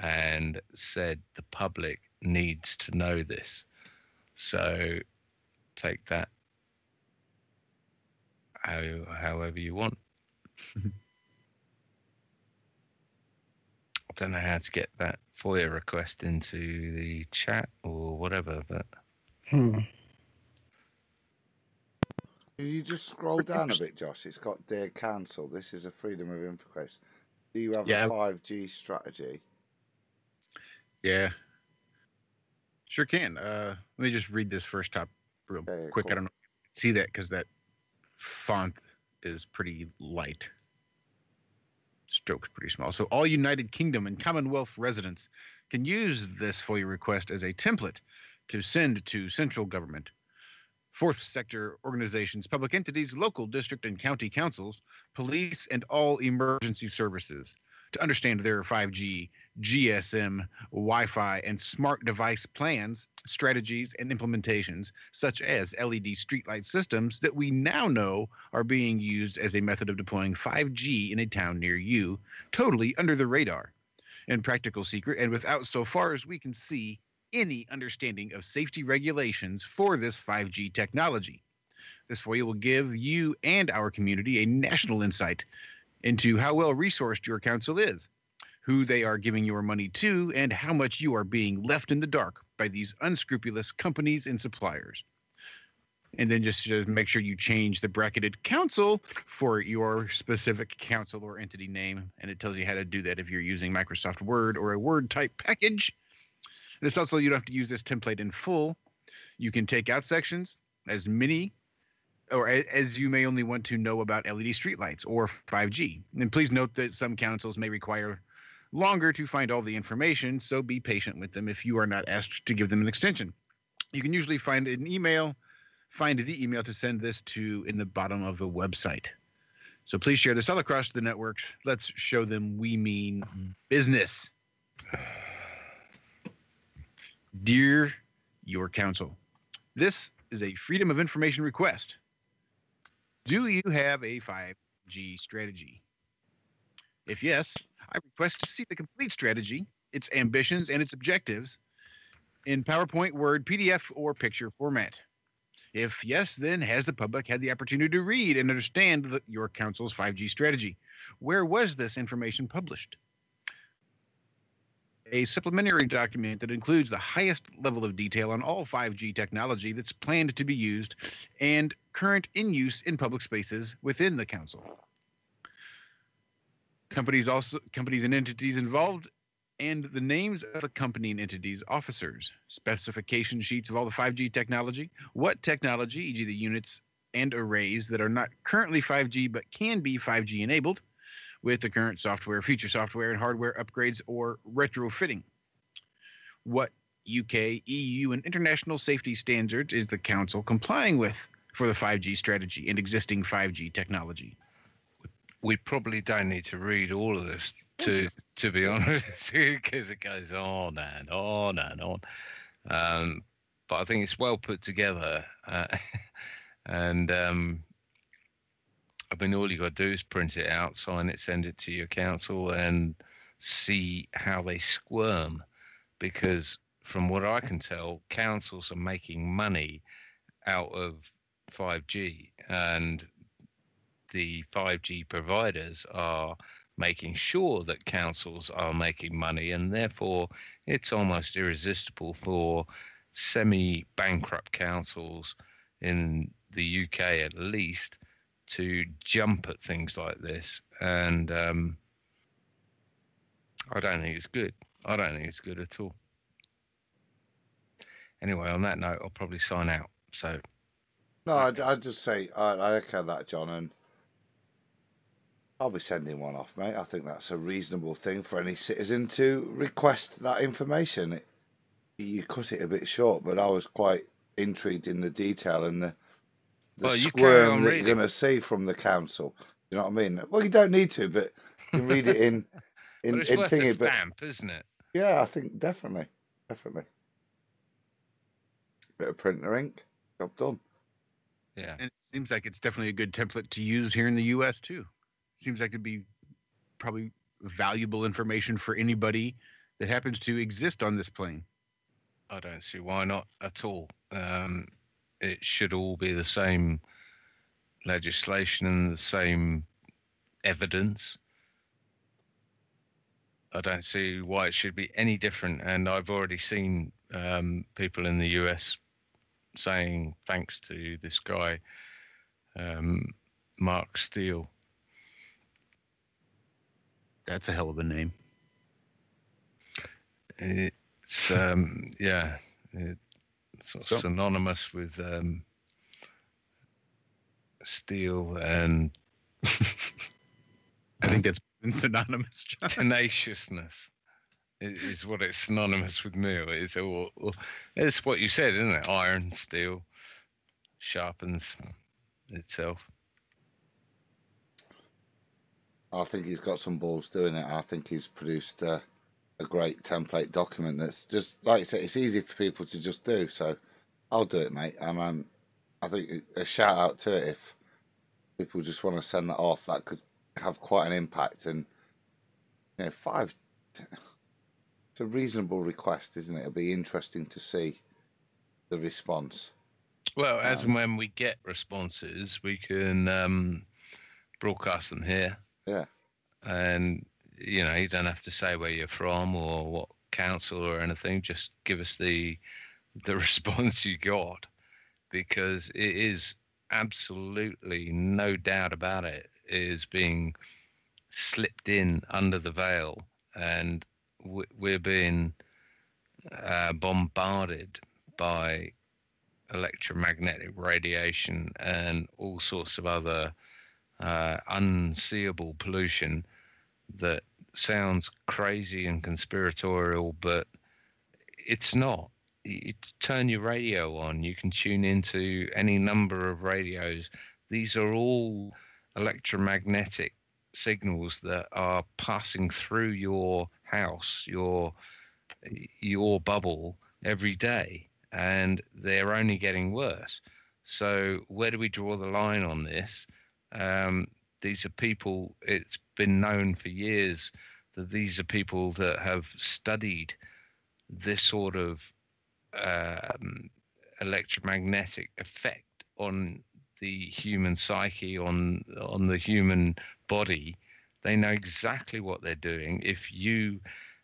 and said the public needs to know this. So take that however you want. I don't know how to get that FOIA request into the chat or whatever, but Can you just scroll down a bit, Josh? It's got Dear Council. This is a freedom of info request. Do you have a 5G strategy? Yeah. Sure can. Let me just read this first top real quick. Cool. I don't know if you can see that because that font is pretty light. Stroke's pretty small. So all United Kingdom and Commonwealth residents can use this FOIA request as a template to send to central government fourth sector organizations, public entities, local district and county councils, police, and all emergency services to understand their 5G, GSM, Wi-Fi, and smart device plans, strategies, and implementations, such as LED streetlight systems that we now know are being used as a method of deploying 5G in a town near you, totally under the radar, in practical secret, and without, so far as we can see, any understanding of safety regulations for this 5G technology. This FOIA will give you and our community a national insight into how well resourced your council is, who they are giving your money to, and how much you are being left in the dark by these unscrupulous companies and suppliers. And then just make sure you change the bracketed council for your specific council or entity name. And it tells you how to do that if you're using Microsoft Word or a Word type package. And it's also, you don't have to use this template in full. You can take out sections, as many or as you may only want to know about LED streetlights or 5G. And please note that some councils may require longer to find all the information, so be patient with them if you are not asked to give them an extension. You can usually find the email to send this to in the bottom of the website. So please share this all across the networks. Let's show them we mean business. Dear your council, this is a Freedom of Information request. Do you have a 5G strategy? If yes, I request to see the complete strategy, its ambitions, and its objectives in PowerPoint, Word, PDF, or picture format. If yes, then has the public had the opportunity to read and understand your council's 5G strategy? Where was this information published? A supplementary document that includes the highest level of detail on all 5G technology that's planned to be used and current in use in public spaces within the council. Companies and entities involved, and the names of the company and entities officers, specification sheets of all the 5G technology, what technology, e.g. the units and arrays that are not currently 5G but can be 5G enabled, with the current software, future software, and hardware upgrades or retrofitting. What UK, EU, and international safety standards is the council complying with for the 5G strategy and existing 5G technology? We probably don't need to read all of this to be honest, because it goes on and on and on. But I think it's well put together, and I mean, all you got to do is print it out, sign it, send it to your council, and see how they squirm. Because from what I can tell, councils are making money out of 5G, and the 5G providers are making sure that councils are making money, and therefore it's almost irresistible for semi-bankrupt councils in the UK at least to jump at things like this. And I don't think it's good. I don't think it's good at all. Anyway, on that note, I'll probably sign out. So no, I'd just say I echo that, John, and I'll be sending one off, mate. I think that's a reasonable thing for any citizen to request that information. You cut it a bit short, but I was quite intrigued in the detail and the squirm that you're going to see from the council. You know what I mean? Well, you don't need to, but you can read it in it's worth a stamp, isn't it? Yeah, I think definitely. Bit of printer ink, job done. Yeah, and it seems like it's definitely a good template to use here in the U.S. too. Seems like it'd be probably valuable information for anybody that happens to exist on this plane. I don't see why not at all. It should all be the same legislation and the same evidence. I don't see why it should be any different. And I've already seen people in the US saying thanks to this guy, Mark Steele. That's a hell of a name. It's yeah, it's synonymous with steel and I think that's synonymous. John. Tenaciousness is what it's synonymous with me. It's what you said, isn't it? Iron, steel, sharpens itself. I think he's got some balls doing it. I think he's produced a great template document that's just, like you said, it's easy for people to just do. So I'll do it, mate. And I think a shout out to it if people just want to send that off. That could have quite an impact. And, you know, 5, it's a reasonable request, isn't it? It'll be interesting to see the response. Well, as and when we get responses, we can broadcast them here. Yeah. And, you know, you don't have to say where you're from or what council or anything. Just give us the response you got, because it is absolutely no doubt about it, is being slipped in under the veil, and we're being bombarded by electromagnetic radiation and all sorts of other unseeable pollution that sounds crazy and conspiratorial, but it's not. You turn your radio on, you can tune into any number of radios. These are all electromagnetic signals that are passing through your house, your bubble every day, and they're only getting worse. So where do we draw the line on this? These are people, it's been known for years that these are people that have studied this sort of electromagnetic effect on the human psyche, on the human body. They know exactly what they're doing. If you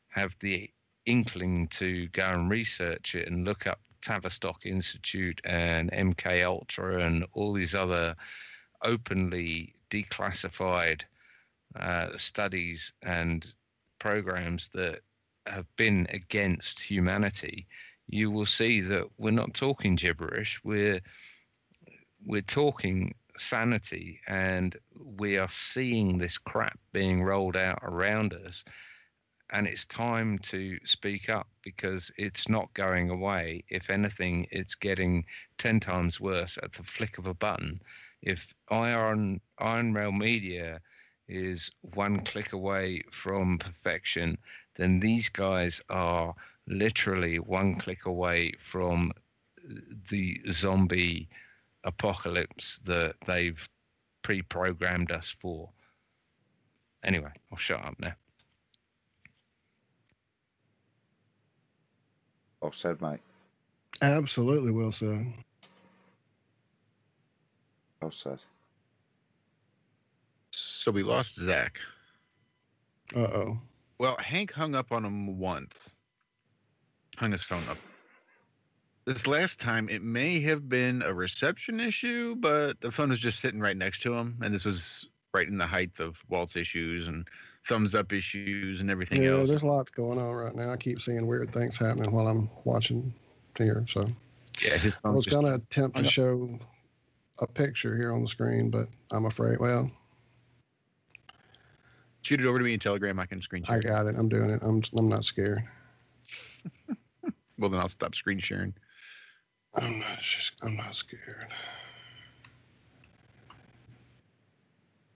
have the inkling to go and research it and look up Tavistock Institute and MK Ultra and all these other openly declassified studies and programs that have been against humanity, you will see that we're not talking gibberish. We're talking sanity, and we are seeing this crap being rolled out around us. And it's time to speak up, because it's not going away. If anything, it's getting 10 times worse at the flick of a button. If Iron Rail Media is one click away from perfection, then these guys are literally one click away from the zombie apocalypse that they've pre-programmed us for. Anyway, I'll shut up now. Well said, mate. Absolutely well said. Well said. So we lost Zach. Uh-oh. Well, Hank hung up on him once. Hung his phone up. This last time, it may have been a reception issue, but the phone was just sitting right next to him, and this was right in the height of Walt's issues and thumbs up issues and everything else. There's lots going on right now. I keep seeing weird things happening while I'm watching here. So yeah, his phone I was going to attempt to show a picture here on the screen, but I'm afraid, well, shoot it over to me in Telegram. I can screen share. I got it. I'm doing it. I'm not scared. Well, then I'll stop screen sharing. I'm not scared.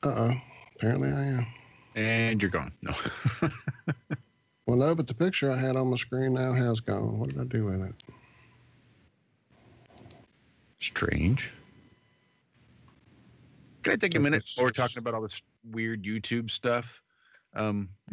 Uh-oh. Apparently I am. And you're gone. No. Well, no, but the picture I had on my screen now has gone. What did I do with it? Strange. Can I take a minute while we're talking about all this weird YouTube stuff?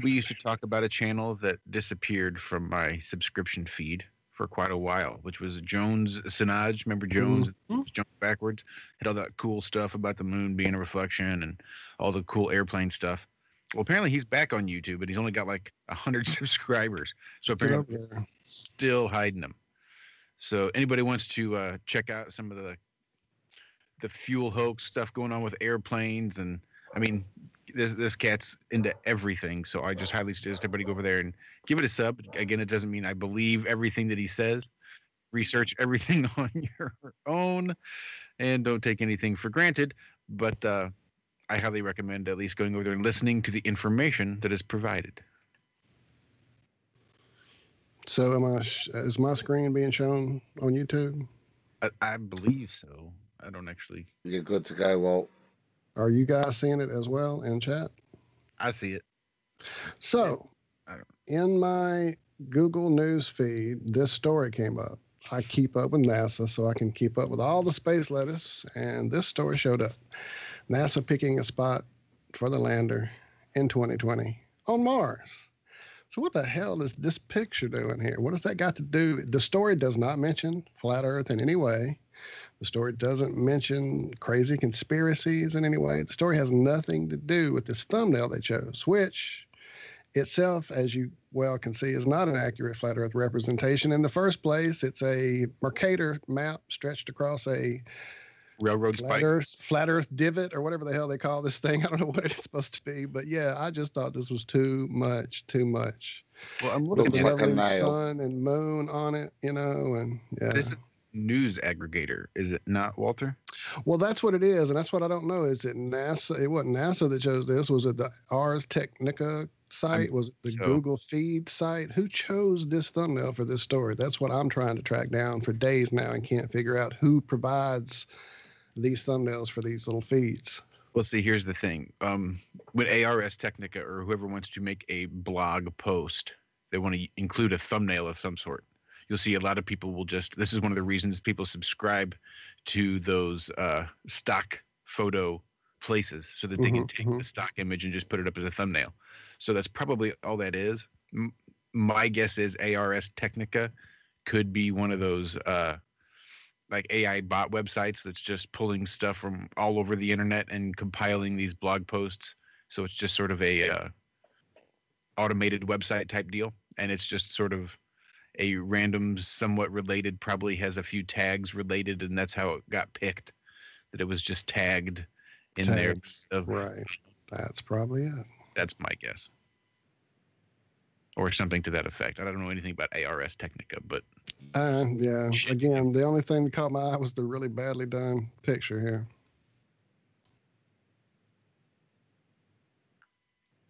We used to talk about a channel that disappeared from my subscription feed for quite a while, which was Jones Sinaj. Remember Jones? Mm-hmm. Jump backwards. Had all that cool stuff about the moon being a reflection and all the cool airplane stuff. Well, apparently he's back on YouTube, but he's only got like 100 subscribers. So apparently still hiding them. So anybody wants to check out some of the fuel hoax stuff going on with airplanes, and I mean, this cat's into everything. So I just highly suggest everybody go over there and give it a sub. Again, it doesn't mean I believe everything that he says. Research everything on your own, and don't take anything for granted. But I highly recommend at least going over there and listening to the information that is provided. So is my screen being shown on YouTube? I believe so. I don't actually. You're good to go, Walt. Are you guys seeing it as well in chat? I see it. So, in my Google News feed, this story came up. I keep up with NASA so I can keep up with all the space lettuce, and this story showed up. NASA picking a spot for the lander in 2020 on Mars. So what the hell is this picture doing here? What has that got to do? The story does not mention flat Earth in any way. The story doesn't mention crazy conspiracies in any way. The story has nothing to do with this thumbnail they chose, which itself, as you well can see, is not an accurate flat Earth representation. In the first place, it's a Mercator map stretched across a railroad flat Earth divot, or whatever the hell they call this thing. I don't know what it's supposed to be, but yeah, I just thought this was too much. Well, I'm looking Looks like a nail. Sun and moon on it, and yeah. This is news aggregator, is it not, Walter? Well, that's what it is, and that's what I don't know. Is it NASA? It wasn't NASA that chose this. Was it the Ars Technica site? Was it the Google Feed site? Who chose this thumbnail for this story? That's what I'm trying to track down for days now and can't figure out who provides these thumbnails for these little feeds. Well, see, here's the thing. When Ars Technica or whoever wants to make a blog post, they want to include a thumbnail of some sort. You'll see a lot of people will just, this is one of the reasons people subscribe to those stock photo places so that they can take the stock image and just put it up as a thumbnail. So that's probably all that is. My guess is Ars Technica could be one of those like AI bot websites that's just pulling stuff from all over the internet and compiling these blog posts. So it's just sort of a automated website type deal. And it's just sort of a random, somewhat related, probably has a few tags related, and that's how it got picked, that it was just tagged in Tags, there. Right. That's probably it. That's my guess. Or something to that effect. I don't know anything about Ars Technica, but... yeah, again, the only thing that caught my eye was the really badly done picture here.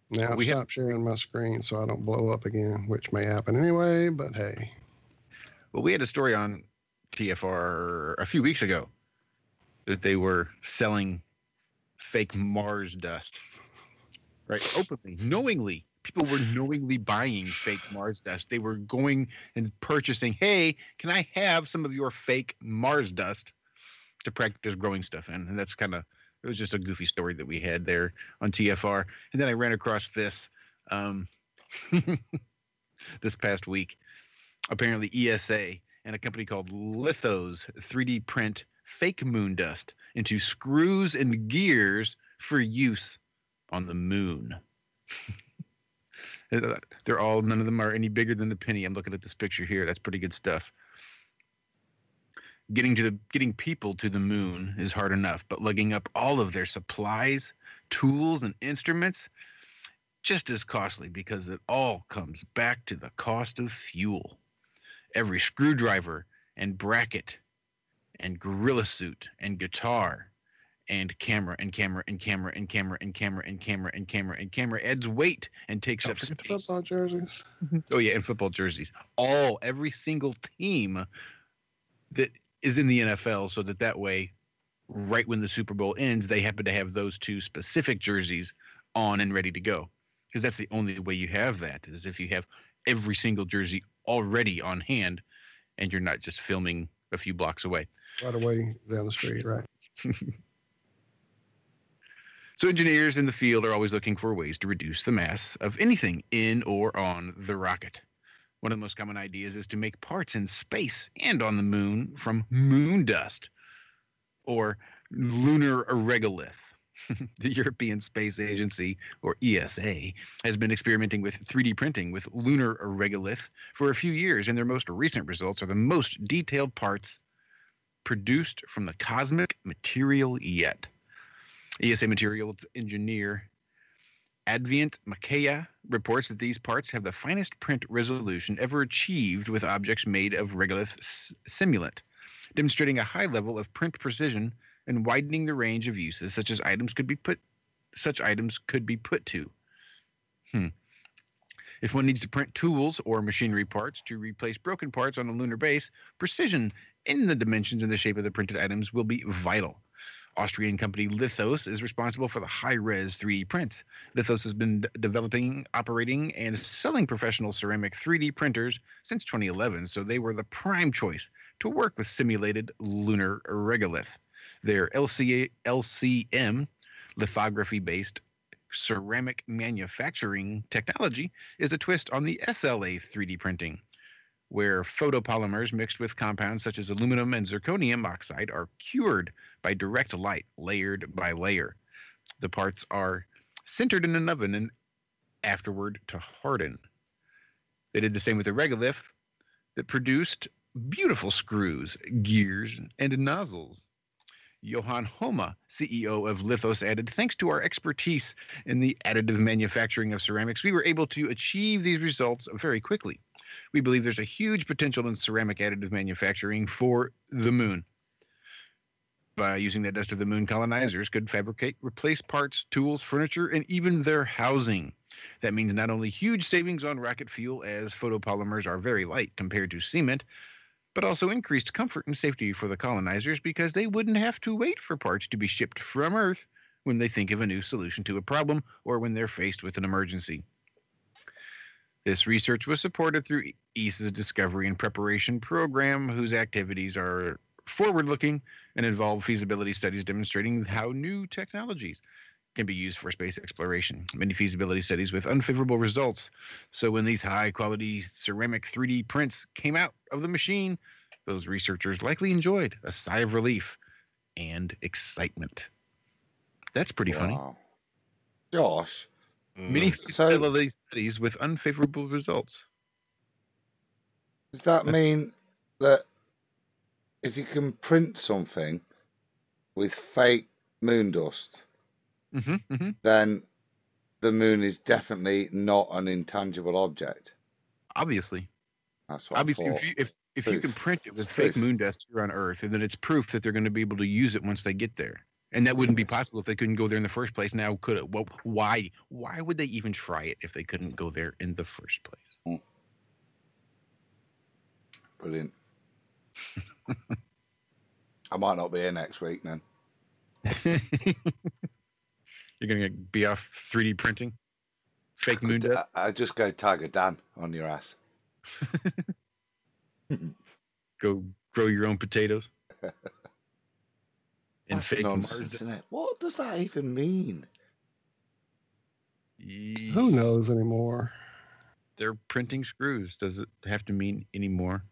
Now, I've stopped sharing my screen so I don't blow up again, which may happen anyway, but hey. Well, we had a story on TFR a few weeks ago that they were selling fake Mars dust, right? Openly, knowingly. People were knowingly buying fake Mars dust. They were going and purchasing, hey, can I have some of your fake Mars dust to practice growing stuff in? And that's kind of, it was just a goofy story that we had there on TFR. And then I ran across this this past week. Apparently ESA and a company called Lithos 3D print fake moon dust into screws and gears for use on the moon. They're all, none of them are any bigger than the penny. I'm looking at this picture here. That's pretty good stuff. Getting people to the moon is hard enough, but lugging up all of their supplies, tools, and instruments, just as costly, because it all comes back to the cost of fuel. Every screwdriver and bracket and gorilla suit and guitar and camera and camera and camera and camera and camera and camera and camera and camera adds weight and takes up space. Football jerseys. Oh yeah, and football jerseys. Every single team that is in the NFL, so that way, right when the Super Bowl ends, they happen to have those two specific jerseys on and ready to go. Because that's the only way you have that, is if you have every single jersey already on hand and you're not just filming a few blocks away. Right away down the street, right? So engineers in the field are always looking for ways to reduce the mass of anything in or on the rocket. One of the most common ideas is to make parts in space and on the moon from moon dust, or lunar regolith. The European Space Agency, or ESA, has been experimenting with 3D printing with lunar regolith for a few years, and their most recent results are the most detailed parts produced from the cosmic material yet. ESA materials engineer Advient Makaya reports that these parts have the finest print resolution ever achieved with objects made of regolith simulant, demonstrating a high level of print precision and widening the range of uses such items could be put to. If one needs to print tools or machinery parts to replace broken parts on a lunar base, precision in the dimensions and the shape of the printed items will be vital. Austrian company Lithos is responsible for the high-res 3D prints. Lithos has been developing, operating, and selling professional ceramic 3D printers since 2011, so they were the prime choice to work with simulated lunar regolith. Their LCM, lithography-based ceramic manufacturing technology, is a twist on the SLA 3D printing, where photopolymers mixed with compounds such as aluminum and zirconium oxide are cured by direct light, layered by layer. The parts are sintered in an oven and afterward to harden. They did the same with the regolith that produced beautiful screws, gears, and nozzles. Johan Homa, CEO of Lithos, added, "Thanks to our expertise in the additive manufacturing of ceramics, we were able to achieve these results very quickly. We believe there's a huge potential in ceramic additive manufacturing for the moon. By using the dust of the moon, colonizers could fabricate, replace parts, tools, furniture, and even their housing. That means not only huge savings on rocket fuel, as photopolymers are very light compared to cement, but also increased comfort and safety for the colonizers because they wouldn't have to wait for parts to be shipped from Earth when they think of a new solution to a problem or when they're faced with an emergency." This research was supported through ESA's Discovery and Preparation Program, whose activities are forward-looking and involve feasibility studies demonstrating how new technologies can be used for space exploration. Many feasibility studies with unfavorable results. So when these high-quality ceramic 3D prints came out of the machine, those researchers likely enjoyed a sigh of relief and excitement. That's pretty funny. Josh, Many feasibility studies with unfavorable results. Does that mean that if you can print something with fake moon dust, then the moon is definitely not an intangible object? Obviously. That's what Obviously, I thought. if you can print it with fake moon dust here on Earth, then it's proof that they're going to be able to use it once they get there. And that wouldn't be possible if they couldn't go there in the first place. Now, could it? Well, why? Why would they even try it if they couldn't go there in the first place? Brilliant. I might not be here next week then. You're going to be off 3D printing? Fake moon dust? I just go Tiger Dan on your ass. Go grow your own potatoes? That's fake nonsense, isn't it? What does that even mean? Who knows anymore? They're printing screws. Does it have to mean any more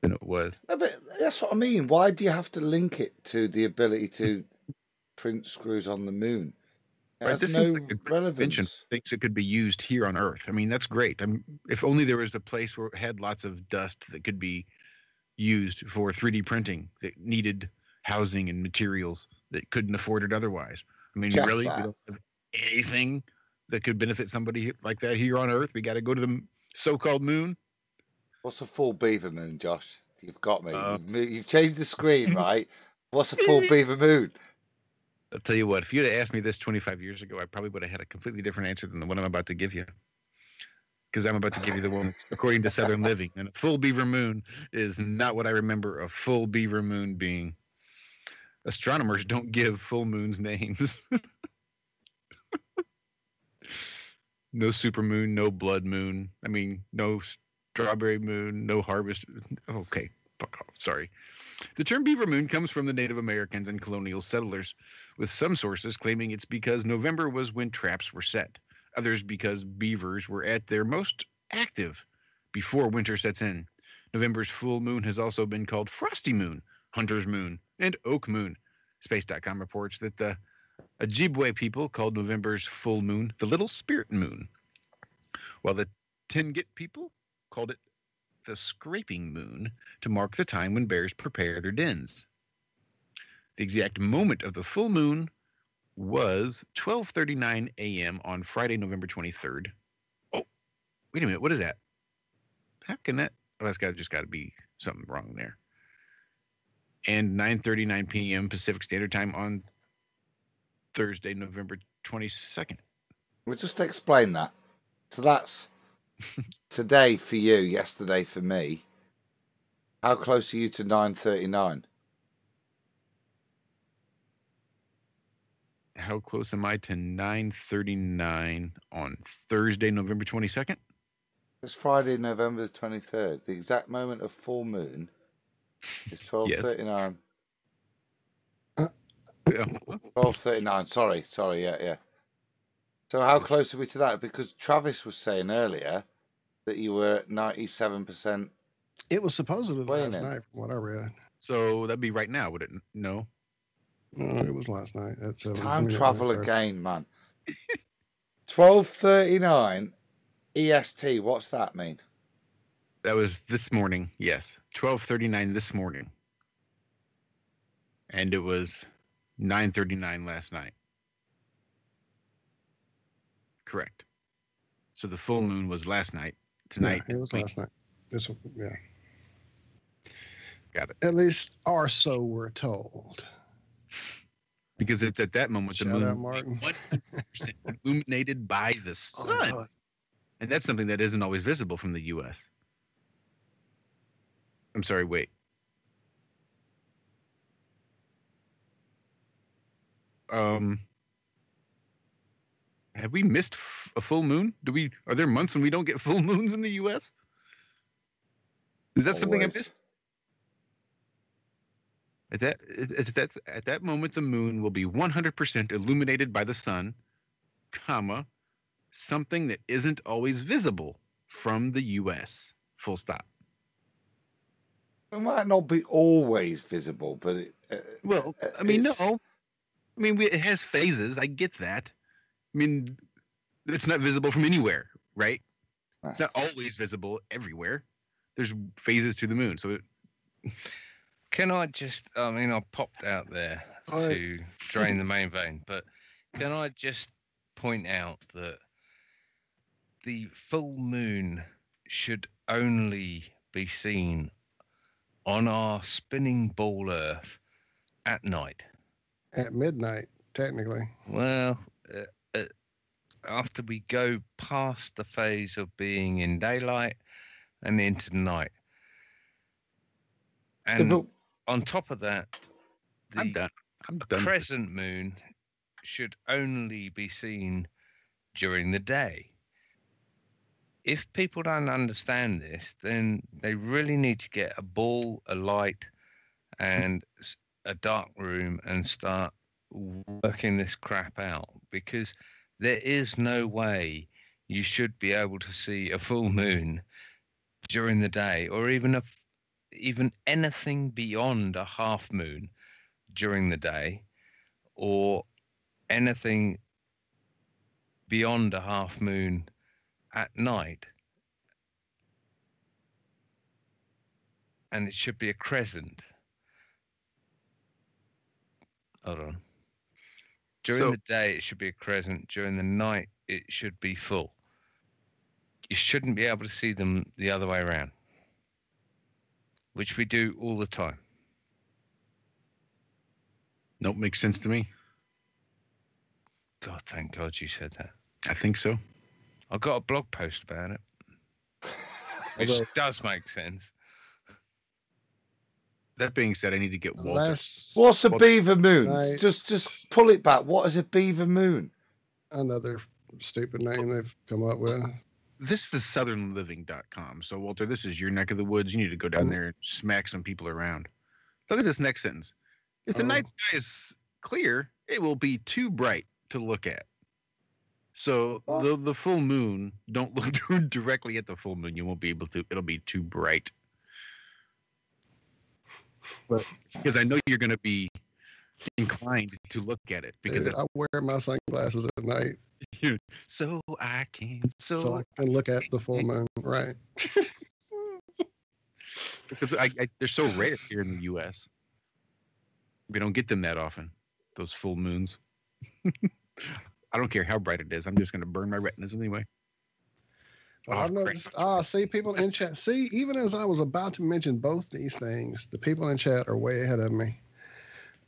than it was? No, but that's what I mean. Why do you have to link it to the ability to print screws on the moon? It has this no seems like a relevance. Thinks it could be used here on Earth. I mean, that's great. If only there was a place where it had lots of dust that could be used for 3D printing that needed housing and materials that couldn't afford it otherwise. I mean, really, we don't have anything that could benefit somebody like that here on Earth. We got to go to the so-called moon. What's a full beaver moon, Josh? You've got me. You've changed the screen, right? What's a full beaver moon? I'll tell you what, if you'd have asked me this 25 years ago, I probably would have had a completely different answer than the one I'm about to give you. Because I'm about to give you the one that's according to Southern Living. And a full beaver moon is not what I remember a full beaver moon being. Astronomers don't give full moons names. No supermoon, no blood moon. I mean, no strawberry moon, no harvest. Okay, sorry. The term beaver moon comes from the Native Americans and colonial settlers, with some sources claiming it's because November was when traps were set. Others because beavers were at their most active before winter sets in. November's full moon has also been called frosty moon, hunter's moon, and oak moon. Space.com reports that the Ojibwe people called November's full moon the little spirit moon, while the Tlingit people called it the scraping moon to mark the time when bears prepare their dens. The exact moment of the full moon was 12:39 a.m. on Friday, November 23rd. Oh, wait a minute. What is that? How can that? Oh, that's just got to be something wrong there. And 9:39 p.m. Pacific Standard Time on Thursday, November 22nd. We'll just explain that. So that's today for you, yesterday for me. How close are you to 9:39? How close am I to 9:39 on Thursday, November 22nd? It's Friday, November the 23rd. The exact moment of full moon is 12:39. Yeah. 12:39. Sorry. Yeah. So how close are we to that? Because Travis was saying earlier that you were at 97%. It was supposedly last Waning. night, from what I read. So that'd be right now, would it? No. No, it was last night. It's time travel 23rd. again, man. 12:39 EST. What's that mean? That was this morning. Yes, 12:39 this morning, and it was 9:39 last night. Correct. So the full moon was last night. Tonight. Yeah, it was last night. Yeah. Got it. At least, or so we're told. Because it's at that moment the moon Shout out, Martin. 100% illuminated by the sun. Oh, And that's something that isn't always visible from the U.S. I'm sorry, wait. Have we missed a full moon? Are there months when we don't get full moons in the U.S.? Is that something I missed? At that moment, the moon will be 100% illuminated by the sun, comma, something that isn't always visible from the U.S. Full stop. It might not be always visible, but it, no. I mean, it has phases. I get that. I mean, it's not visible from anywhere, right? It's not always visible everywhere. There's phases to the moon. So, can I just, I popped out there to drain the main vein, but can I just point out that the full moon should only be seen on our spinning ball Earth at night? At midnight, technically. Well, after we go past the phase of being in daylight and into the night. And on top of that, the crescent moon should only be seen during the day. If people don't understand this, then they really need to get a ball, a light, and a dark room and start working this crap out, because there is no way you should be able to see a full moon during the day, or even anything beyond a half moon during the day, or anything beyond a half moon at night. And it should be a crescent. Hold on. During the day, it should be a crescent. During the night, it should be full. You shouldn't be able to see them the other way around, which we do all the time. Nope, makes sense to me. God, thank God you said that. I think so. I got a blog post about it, which does make sense. That being said, I need to get Walt. What's a beaver moon? Just pull it back. What is a beaver moon? Another stupid name they've come up with. This is southernliving.com. So, Walter, this is your neck of the woods. You need to go down there and smack some people around. Look at this next sentence. If the night sky is clear, it will be too bright to look at. So the full moon, don't look directly at the full moon. You won't be able to. It'll be too bright. Because I know you're going to be inclined to look at it. Because I wear my sunglasses at night. So I can look at the full moon, right? Because they're so rare here in the U.S. We don't get them that often, those full moons. I don't care how bright it is. I'm just going to burn my retinas anyway. Well, I've noticed. See, people in chat. See, even as I was about to mention both these things, the people in chat are way ahead of me.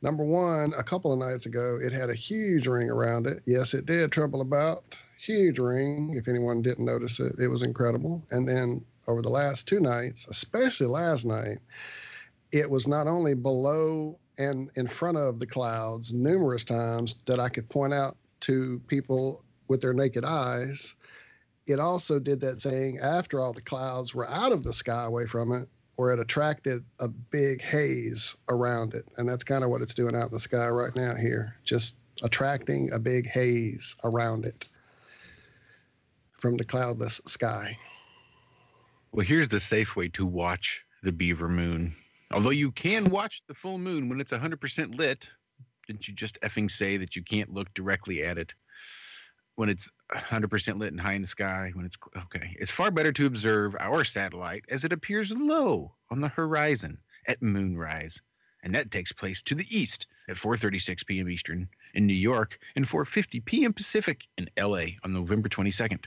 Number one, a couple of nights ago, it had a huge ring around it. Yes, it did trouble about. Huge ring. If anyone didn't notice it, it was incredible. And then over the last 2 nights, especially last night, it was not only below and in front of the clouds numerous times that I could point out to people with their naked eyes. It also did that thing after all the clouds were out of the sky away from it, where it attracted a big haze around it. And that's kind of what it's doing out in the sky right now here, just attracting a big haze around it from the cloudless sky. Well, here's the safe way to watch the beaver moon. Although you can watch the full moon when it's 100% lit, didn't you just effing say that you can't look directly at it when it's 100% lit and high in the sky? When it's okay, it's far better to observe our satellite as it appears low on the horizon at moonrise, and that takes place to the east at 4:36 p.m. Eastern in New York and 4:50 p.m. Pacific in LA on November 22nd.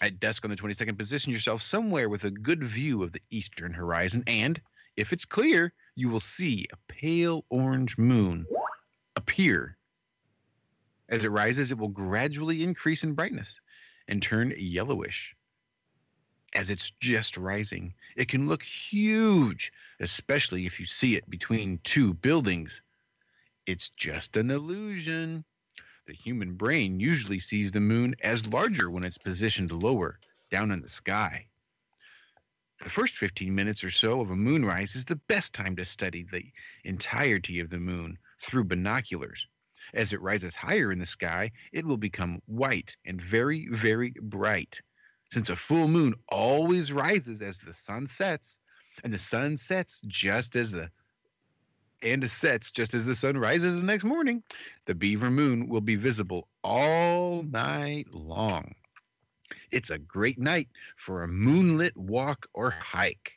At dusk on the 22nd, position yourself somewhere with a good view of the eastern horizon, and if it's clear, you will see a pale orange moon appear. As it rises, it will gradually increase in brightness and turn yellowish. As it's just rising, it can look huge, especially if you see it between 2 buildings. It's just an illusion. The human brain usually sees the moon as larger when it's positioned lower down in the sky. The first 15 minutes or so of a moonrise is the best time to study the entirety of the moon through binoculars. As it rises higher in the sky, it will become white and very, very bright. Since a full moon always rises as the sun sets, and the sun sets just as the sun rises the next morning, the beaver moon will be visible all night long. It's a great night for a moonlit walk or hike.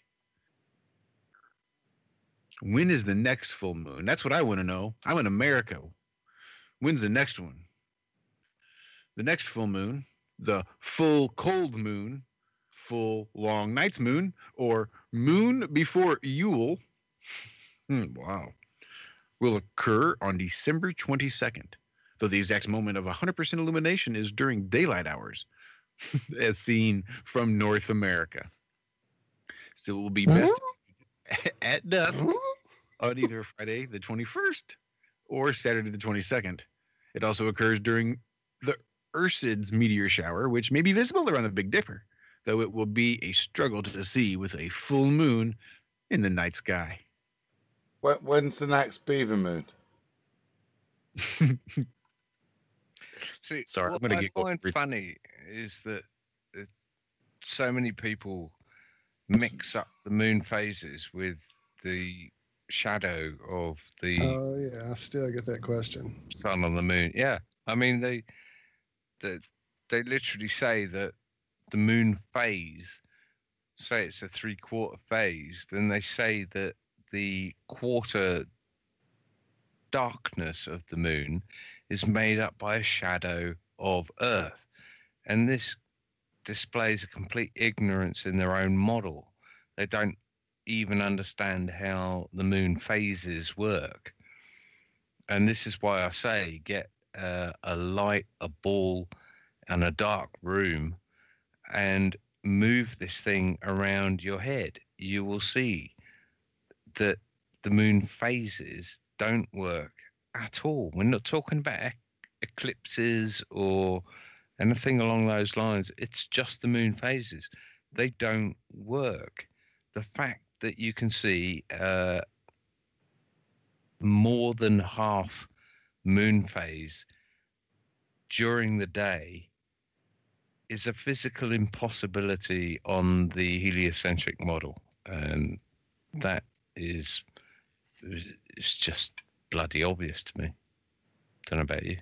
When is the next full moon? That's what I want to know. I'm in America. When's the next one? The next full moon, the full cold moon, full long nights moon, or moon before Yule, wow, will occur on December 22nd, though the exact moment of 100% illumination is during daylight hours, as seen from North America. So it will be best at dusk on either Friday the 21st or Saturday the 22nd. It also occurs during the Ursid's meteor shower, which may be visible around the Big Dipper, though it will be a struggle to see with a full moon in the night sky. When's the next beaver moon? See, sorry, what I'm going to I find funny is that so many people mix up the moon phases with the shadow of the Oh yeah, I still get that question. sun on the moon. Yeah, I mean they literally say that the moon phase, say it's a 3/4 phase, then they say that the quarter darkness of the moon is made up by a shadow of Earth, and this displays a complete ignorance in their own model. They don't even understand how the moon phases work, and this is why I say get a light, a ball, and a dark room, and move this thing around your head. You will see that the moon phases don't work at all. We're not talking about eclipses or anything along those lines. It's just the moon phases. They don't work. The fact that you can see more than half moon phase during the day is a physical impossibility on the heliocentric model, and that is it's just bloody obvious to me. Don't know about you.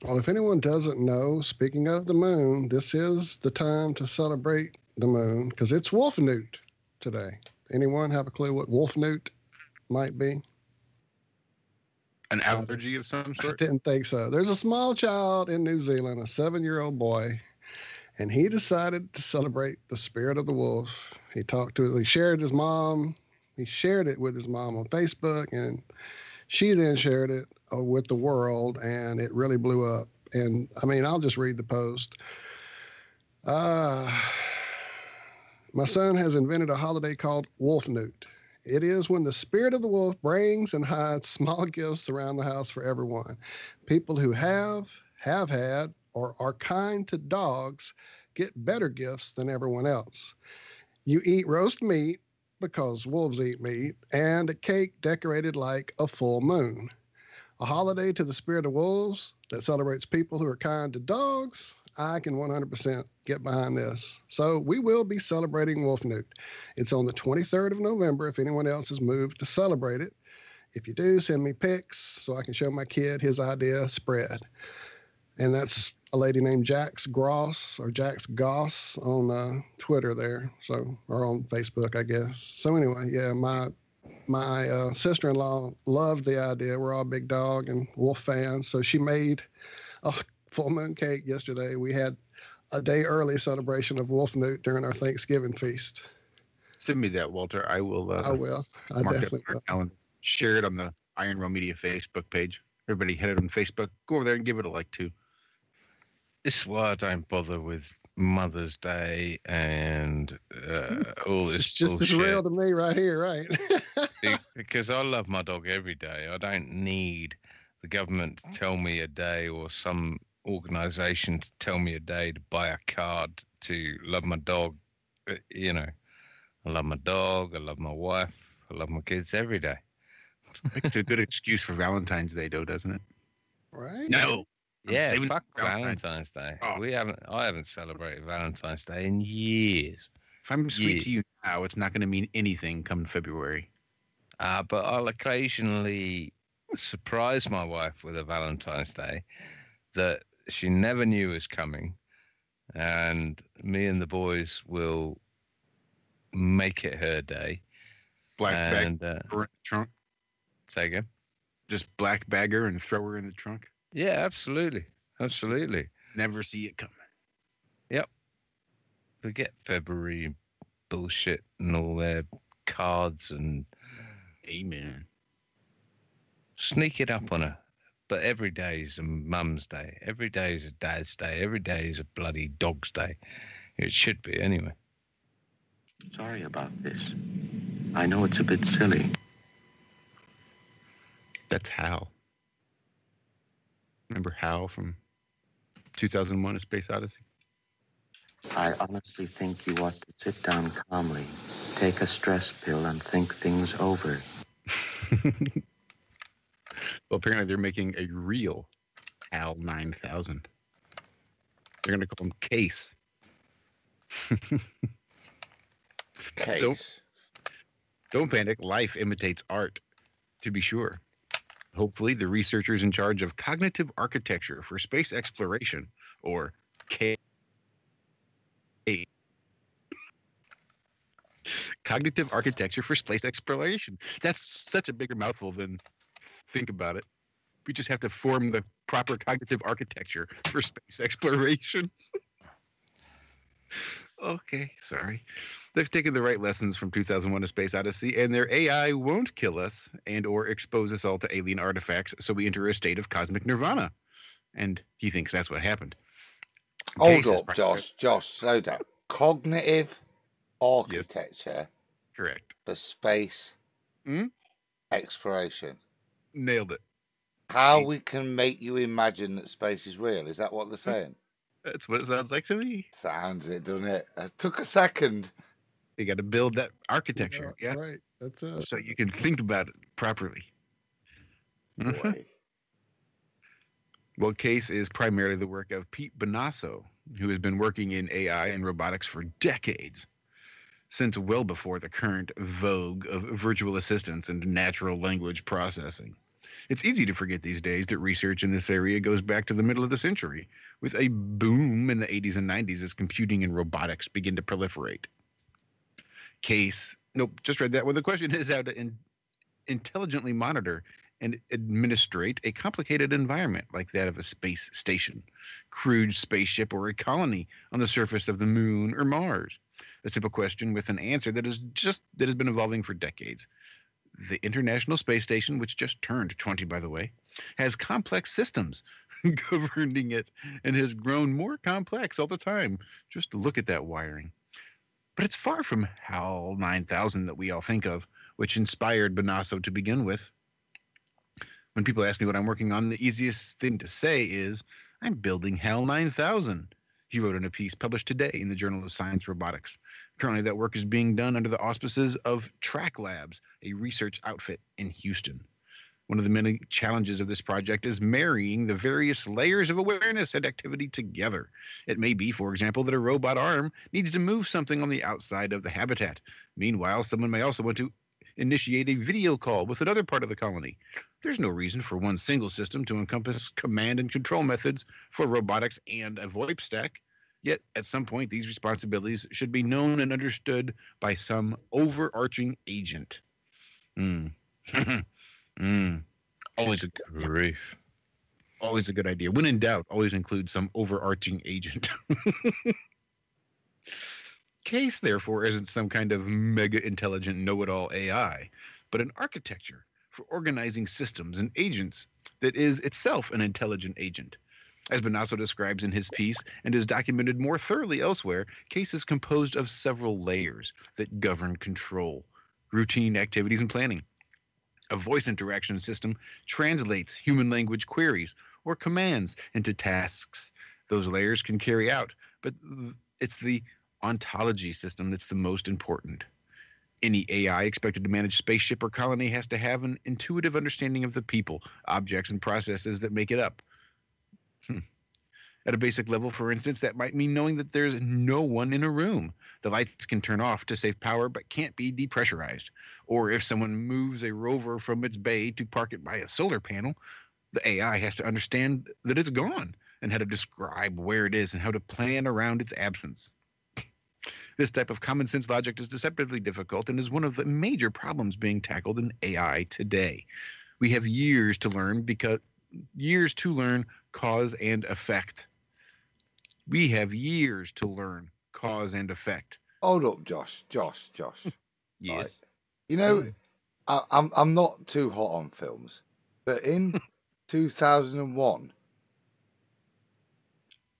Well, if anyone doesn't know, speaking of the moon, this is the time to celebrate the moon because it's Wolfnewt today. Anyone have a clue what Wolfnewt might be? An allergy of some I sort? didn't think so. There's a small child in New Zealand, a 7-year-old boy, and he decided to celebrate the spirit of the wolf. He shared his mom. He shared it with his mom on Facebook, and she then shared it with the world, and it really blew up. And I mean, I'll just read the post. My son has invented a holiday called Wolf Newt. It is when the spirit of the wolf brings and hides small gifts around the house for everyone. People who have had, or are kind to dogs get better gifts than everyone else. You eat roast meat, because wolves eat meat, and a cake decorated like a full moon. A holiday to the spirit of wolves that celebrates people who are kind to dogs. I can 100% get behind this. So we will be celebrating Wolf Newt. It's on the 23rd of November if anyone else has moved to celebrate it. If you do, send me pics so I can show my kid his idea spread. And that's a lady named Jax Gross or Jax Goss on Twitter there, so, or on Facebook, I guess. So anyway, yeah, my sister-in-law loved the idea. We're all big dog and wolf fans, so she made a full moon cake yesterday. We had a day early celebration of Wolf Newt during our Thanksgiving feast. Send me that, Walter. I will. I will. I definitely will. Share it on the Iron Raw Media Facebook page. Everybody head it on Facebook. Go over there and give it a like too. This is why I don't bother with Mother's Day and all this. It's just as real to me right here, right? Because I love my dog every day. I don't need the government to tell me a day or some organization to tell me a day to buy a card to love my dog. You know, I love my dog. I love my wife. I love my kids every day. It's a good excuse for Valentine's Day, though, doesn't it? Right? No. Yeah, fuck Valentine's Day. Oh. I haven't celebrated Valentine's Day in years. If I'm sweet to you now, it's not going to mean anything come February. But I'll occasionally surprise my wife with a Valentine's Day that she never knew was coming, and me and the boys will make it her day. Black bag her in the trunk. Say again. Just black bag her and throw her in the trunk. Yeah, absolutely. Never see it coming. Yep. Forget February bullshit and all their cards and. Amen. Sneak it up on her. But every day is a mum's day. Every day is a dad's day. Every day is a bloody dog's day. It should be anyway. Sorry about this. I know it's a bit silly. That's Hal. Remember Hal from 2001: A Space Odyssey? I honestly think you ought to sit down calmly, take a stress pill, and think things over. Well, apparently they're making a real HAL 9000. They're going to call him Case. Case. Don't panic. Life imitates art, to be sure. Hopefully, the researchers in charge of cognitive architecture for space exploration, or K. Cognitive architecture for space exploration. That's such a bigger mouthful than think about it. We just have to form the proper cognitive architecture for space exploration. Okay, sorry. They've taken the right lessons from 2001: A Space Odyssey, and their AI won't kill us and or expose us all to alien artifacts, so we enter a state of cosmic nirvana. And he thinks that's what happened. Hold up, Josh, slow down. Cognitive architecture. Yes. Correct. For space exploration. Nailed it. How we can make you imagine that space is real. Is that what they're saying? That's what it sounds like to me. Sounds it, doesn't it? It took a second. You got to build that architecture. Yeah. Right. That's it. So you can think about it properly. Boy. Well, Case is primarily the work of Pete Bonasso, who has been working in AI and robotics for decades, since well before the current vogue of virtual assistants and natural language processing. It's easy to forget these days that research in this area goes back to the middle of the century, with a boom in the 80s and 90s as computing and robotics begin to proliferate. Case, nope, just read that. Well, the question is how to intelligently monitor and administrate a complicated environment like that of a space station, crewed spaceship, or a colony on the surface of the moon or Mars. A simple question with an answer that has been evolving for decades. The International Space Station, which just turned 20, by the way, has complex systems governing it and has grown more complex all the time. Just look at that wiring. But it's far from HAL 9000 that we all think of, which inspired Bonasso to begin with. When people ask me what I'm working on, the easiest thing to say is, I'm building HAL 9000. He wrote in a piece published today in the Journal of Science Robotics. Currently, that work is being done under the auspices of Track Labs, a research outfit in Houston. One of the many challenges of this project is marrying the various layers of awareness and activity together. It may be, for example, that a robot arm needs to move something on the outside of the habitat. Meanwhile, someone may also want to initiate a video call with another part of the colony. There's no reason for one single system to encompass command and control methods for robotics and a VoIP stack. Yet, at some point, these responsibilities should be known and understood by some overarching agent. Always a good Grief. Always a good idea. When in doubt, always include some overarching agent. Case, therefore, isn't some kind of mega intelligent know-it-all AI, but an architecture for organizing systems and agents that is itself an intelligent agent. As Bonasso describes in his piece and is documented more thoroughly elsewhere, Case is composed of several layers that govern control, routine activities, and planning. A voice interaction system translates human language queries or commands into tasks those layers can carry out, but it's the ontology system that's the most important. Any AI expected to manage spaceship or colony has to have an intuitive understanding of the people, objects, and processes that make it up. At a basic level, for instance, that might mean knowing that there's no one in a room. The lights can turn off to save power but can't be depressurized. Or if someone moves a rover from its bay to park it by a solar panel, the AI has to understand that it's gone and how to describe where it is and how to plan around its absence. This type of common sense logic is deceptively difficult and is one of the major problems being tackled in AI today. We have years to learn cause and effect. We have years to learn cause and effect. Hold up, Josh. Yes. Right. You know, I'm not too hot on films, but in 2001,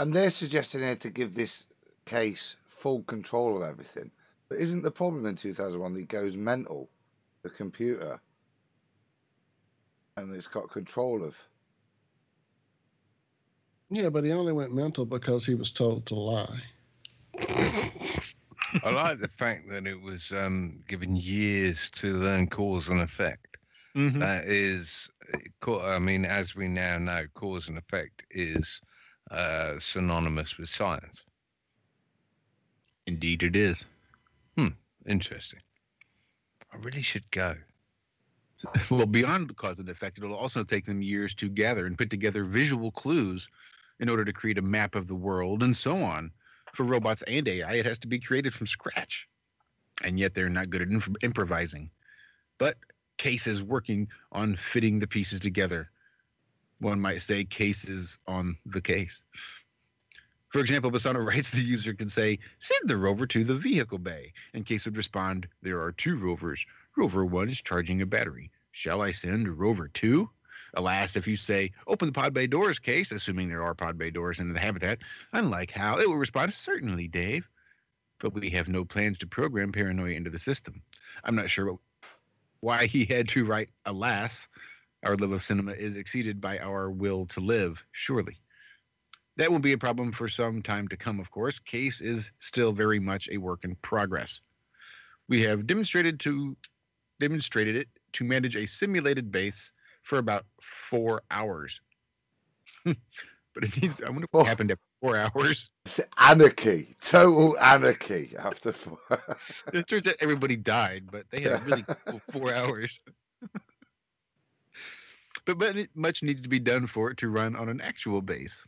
and they're suggesting here to give this case full control of everything. But isn't the problem in 2001 that it goes mental, the computer, and it's got control of? Yeah, but he only went mental because he was told to lie. I like the fact that it was given years to learn cause and effect. Mm-hmm. That is, I mean, as we now know, cause and effect is synonymous with science. Indeed it is. Interesting. I really should go. Well, beyond cause and effect, it'll also take them years to gather and put together visual clues in order to create a map of the world and so on. For robots and AI, it has to be created from scratch. And yet they're not good at improvising. But Case is working on fitting the pieces together. One might say Case is on the case. For example, Bassano writes the user can say, send the rover to the vehicle bay. And Case would respond, there are two rovers. Rover 1 is charging a battery. Shall I send rover 2? Alas, if you say, open the pod bay doors, Case, assuming there are pod bay doors in the habitat, unlike Hal, it will respond, certainly, Dave. But we have no plans to program paranoia into the system. I'm not sure why he had to write, alas, our love of cinema is exceeded by our will to live, surely. That will be a problem for some time to come, of course. Case is still very much a work in progress. We have demonstrated it to manage a simulated base for about 4 hours. But it needs, I wonder what happened after 4 hours. It's anarchy, total anarchy after 4 hours. It turns out everybody died, but they had a really cool 4 hours. But much needs to be done for it to run on an actual base.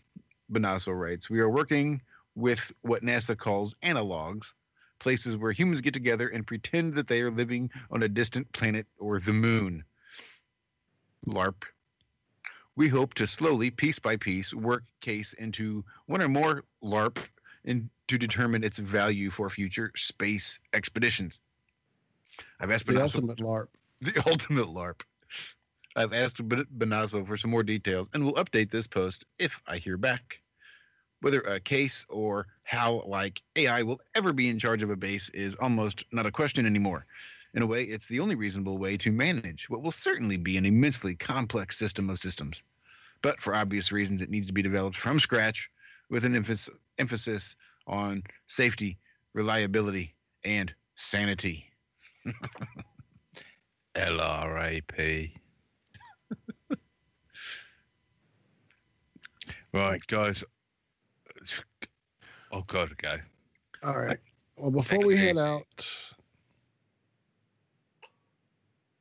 Bonasso writes, we are working with what NASA calls analogs, places where humans get together and pretend that they are living on a distant planet or the moon. LARP. We hope to slowly, piece by piece, work Case into one or more LARP to determine its value for future space expeditions. I've asked the ultimate LARP. The ultimate LARP. I've asked Benazzo for some more details and will update this post if I hear back. Whether a case or how, like, AI will ever be in charge of a base is almost not a question anymore. In a way, it's the only reasonable way to manage what will certainly be an immensely complex system of systems. But for obvious reasons, it needs to be developed from scratch with an emphasis on safety, reliability, and sanity. LRAP. Right, guys. Oh, God, go. All right. Well, before we head out,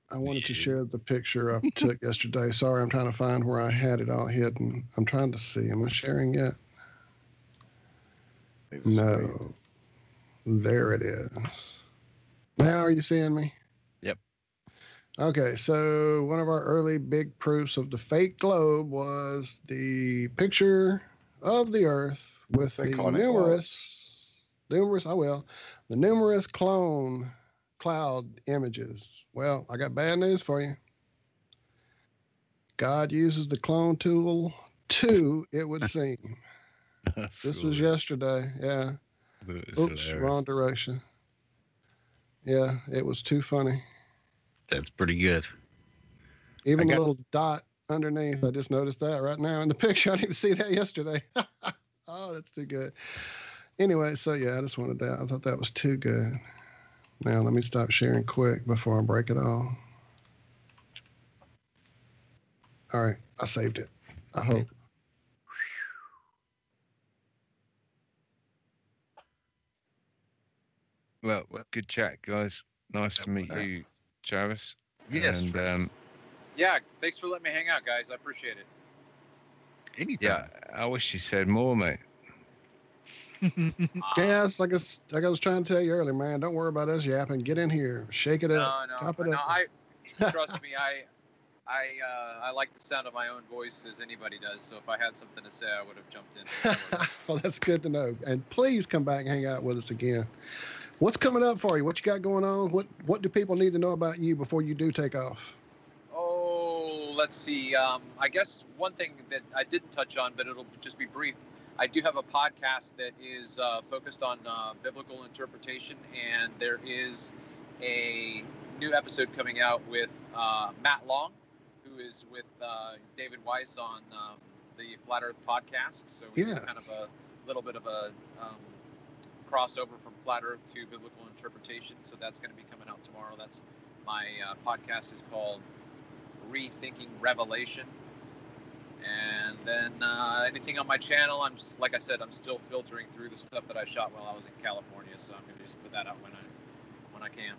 I wanted to share the picture I took yesterday. Sorry, I'm trying to find where I had it all hidden. I'm trying to see. Am I sharing yet? No. There it is. Now, are you seeing me? Yep. Okay, so one of our early big proofs of the fake globe was the picture of the Earth with the numerous clone cloud images. Well, I got bad news for you. God uses the clone tool too, it would seem. This was yesterday. Yeah. Oops, wrong direction. Yeah, it was too funny. That's pretty good. Even the little dot underneath, I just noticed that right now in the picture. I didn't even see that yesterday. Oh, that's too good. Anyway, so yeah, I just wanted that. I thought that was too good. Now, let me stop sharing quick before I break it all. All right, I saved it. I hope. Well, good chat, guys. Nice to meet you, Travis. Yes. And, yeah, thanks for letting me hang out, guys. I appreciate it. Anytime. Yeah, I wish you said more, mate. Yes, like I was trying to tell you earlier, man. Don't worry about us yapping. Get in here, shake it up, top it up. Trust me, I like the sound of my own voice as anybody does. So if I had something to say, I would have jumped in. Well, that's good to know. And please come back and hang out with us again. What's coming up for you? What you got going on? What do people need to know about you before you do take off? Oh, let's see. I guess one thing that I didn't touch on, but it'll just be brief. I do have a podcast that is focused on biblical interpretation, and there is a new episode coming out with Matt Long, who is with David Weiss on the Flat Earth podcast. So it's kind of a little bit of a crossover from Flat Earth to biblical interpretation. So that's going to be coming out tomorrow. That's my podcast is called Rethinking Revelation. And then anything on my channel, I'm just, like I said, I'm still filtering through the stuff that I shot while I was in California, so I'm going to just put that out when I can.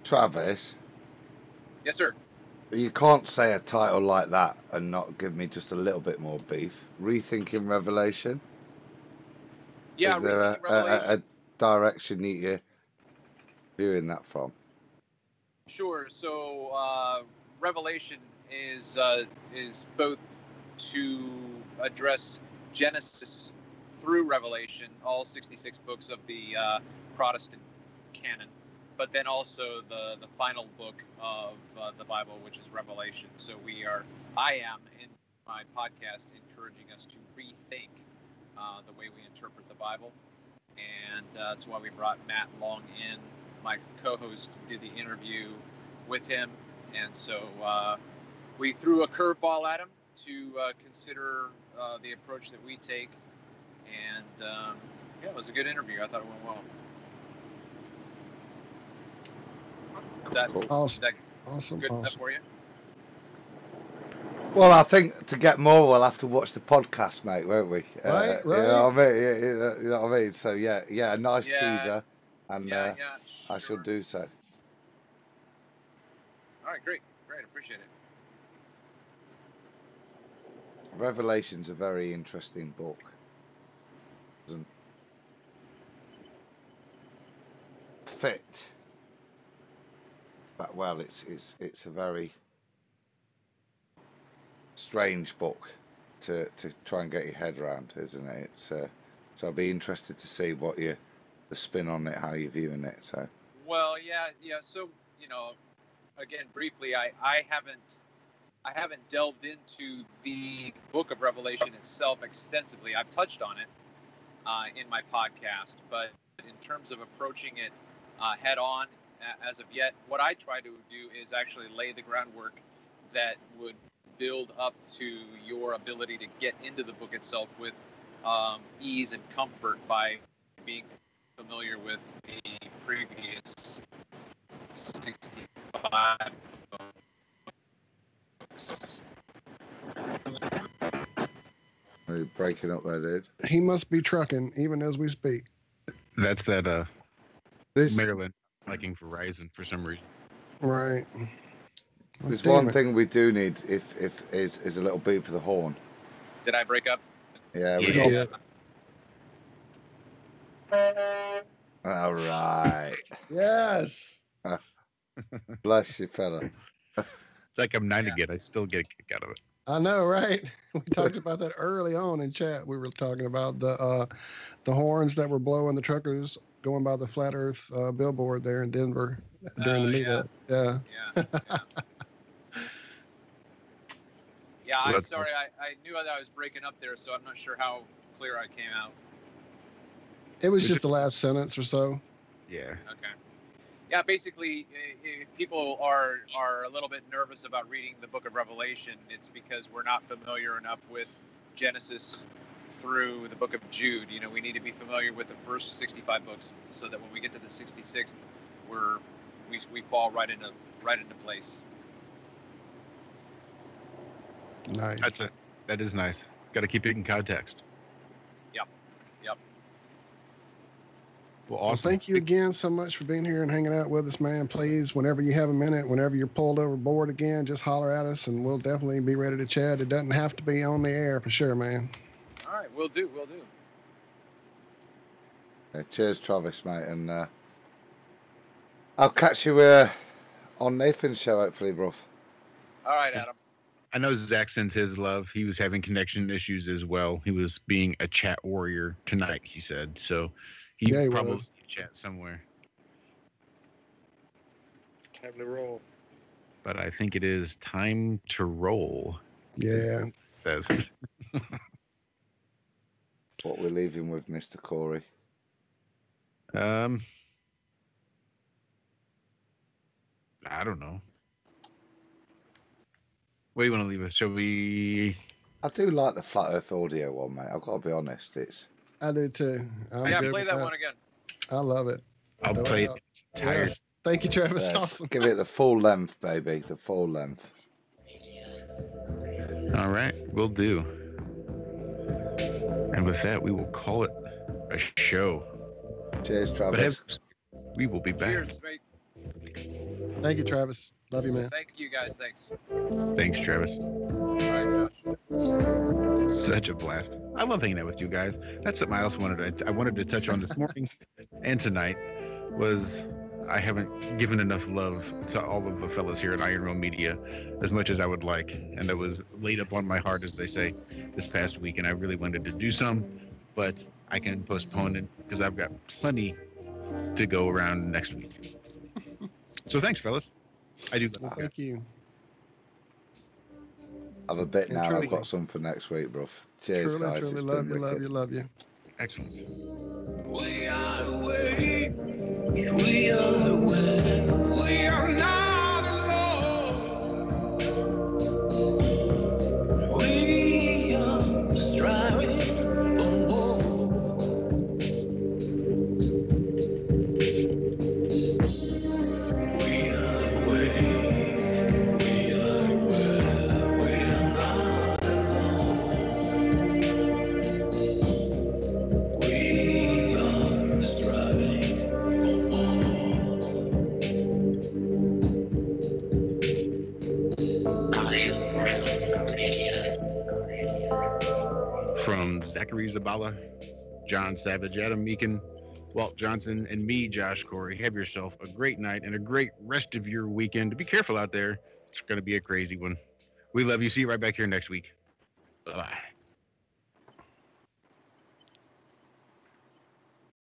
Travis? Yes, sir. You can't say a title like that and not give me just a little bit more beef. Rethinking Revelation? Yeah, is there a direction you're viewing that from? Sure. So Revelation is both to address Genesis through Revelation, all 66 books of the Protestant canon, but then also the final book of the Bible, which is Revelation. So I am in my podcast encouraging us to rethink the way we interpret the Bible, and that's why we brought Matt Long in. My co-host did the interview with him, and so we threw a curveball at him to consider the approach that we take, and it was a good interview. I thought it went well. Awesome. Good enough for you? Well, I think to get more, we'll have to watch the podcast, mate, won't we? Right. You know what I mean? You know what I mean? So, yeah, a nice teaser, and I shall do so. All right, great. Appreciate it. Revelation's a very interesting book. Doesn't fit that well. It's a very strange book to try and get your head around, isn't it? So I'll be interested to see what the spin on it, how you're viewing it. So well, yeah. So again briefly, I haven't delved into the Book of Revelation itself extensively. I've touched on it in my podcast, but in terms of approaching it head on, as of yet, what I try to do is actually lay the groundwork that would build up to your ability to get into the book itself with ease and comfort by being familiar with the previous 65 books. Are you breaking up there, dude? He must be trucking even as we speak. That's that This Maryland liking Verizon for some reason. Right. There's Damn one it. thing we do need if is a little beep of the horn. Did I break up? Yeah, we Yeah. got. All right. Yes. Bless you, fella. It's like I'm 9 again. I still get a kick out of it. I know, right? We talked about that early on in chat. We were talking about the horns that were blowing the truckers going by the Flat Earth billboard there in Denver during the meetup. Yeah. Yeah, I'm sorry. I knew that I was breaking up there, so I'm not sure how clear I came out. It was just the last sentence or so. Yeah. Okay. Yeah, basically, if people are a little bit nervous about reading the Book of Revelation, it's because we're not familiar enough with Genesis through the Book of Jude. You know, we need to be familiar with the first 65 books, so that when we get to the 66th, we fall right into place. Nice. That's it. That is nice. Got to keep it in context. Yep. Well, Well, awesome. thank you again so much for being here and hanging out with us, man. Please, whenever you have a minute, whenever you're pulled overboard again, just holler at us and we'll definitely be ready to chat. It doesn't have to be on the air for sure, man. All right, we'll do. Cheers, Travis, mate, and I'll catch you on Nathan's show, hopefully, bro. All right, Adam. I know Zach sends his love. He was having connection issues as well. He was being a chat warrior tonight, he said. So he probably was. chat somewhere. Time to roll. But I think it is time to roll. Yeah. It says. What we're leaving with, Mr. Corey. I don't know. What do you want to leave us? Shall we? I do like the Flat Earth audio one, mate. I've got to be honest. It's I do too. Yeah, play that one again. I love it. I'll Throw play it it. out. It's tired. Yes. Thank you, Travis. yes, Awesome. give it the full length, baby. The full length. All right, we'll do. And with that, we will call it a show. Cheers, But Travis. we will be back. Cheers, mate. Thank you, Travis. Love you, man. Thank you, guys. Thanks. Thanks, Travis. All right, Josh. Such a blast. I love hanging out with you guys. That's something I also I wanted to touch on this morning and tonight was I haven't given enough love to all of the fellas here at Iron Realm Media as much as I would like. And it was laid up on my heart, as they say, this past week. And I really wanted to do some, but I can postpone it because I've got plenty to go around next week. So thanks, fellas. I do. Well, thank you. Have a bit And now. truly- I've got some for next week, bro. Cheers, Truly, guys. truly It's love been you, love wicked. you, love you. Excellent. We are the way. We are the way. We are not alone. We are striving for more. We are the way. We are the way. We are not alone. We are striving for more. From Zachary Zabala, John Savage, Adam Meakin, Walt Johnson, and me, Josh Corey, have yourself a great night and a great rest of your weekend. Be careful out there. It's going to be a crazy one. We love you. See you right back here next week. Bye-bye.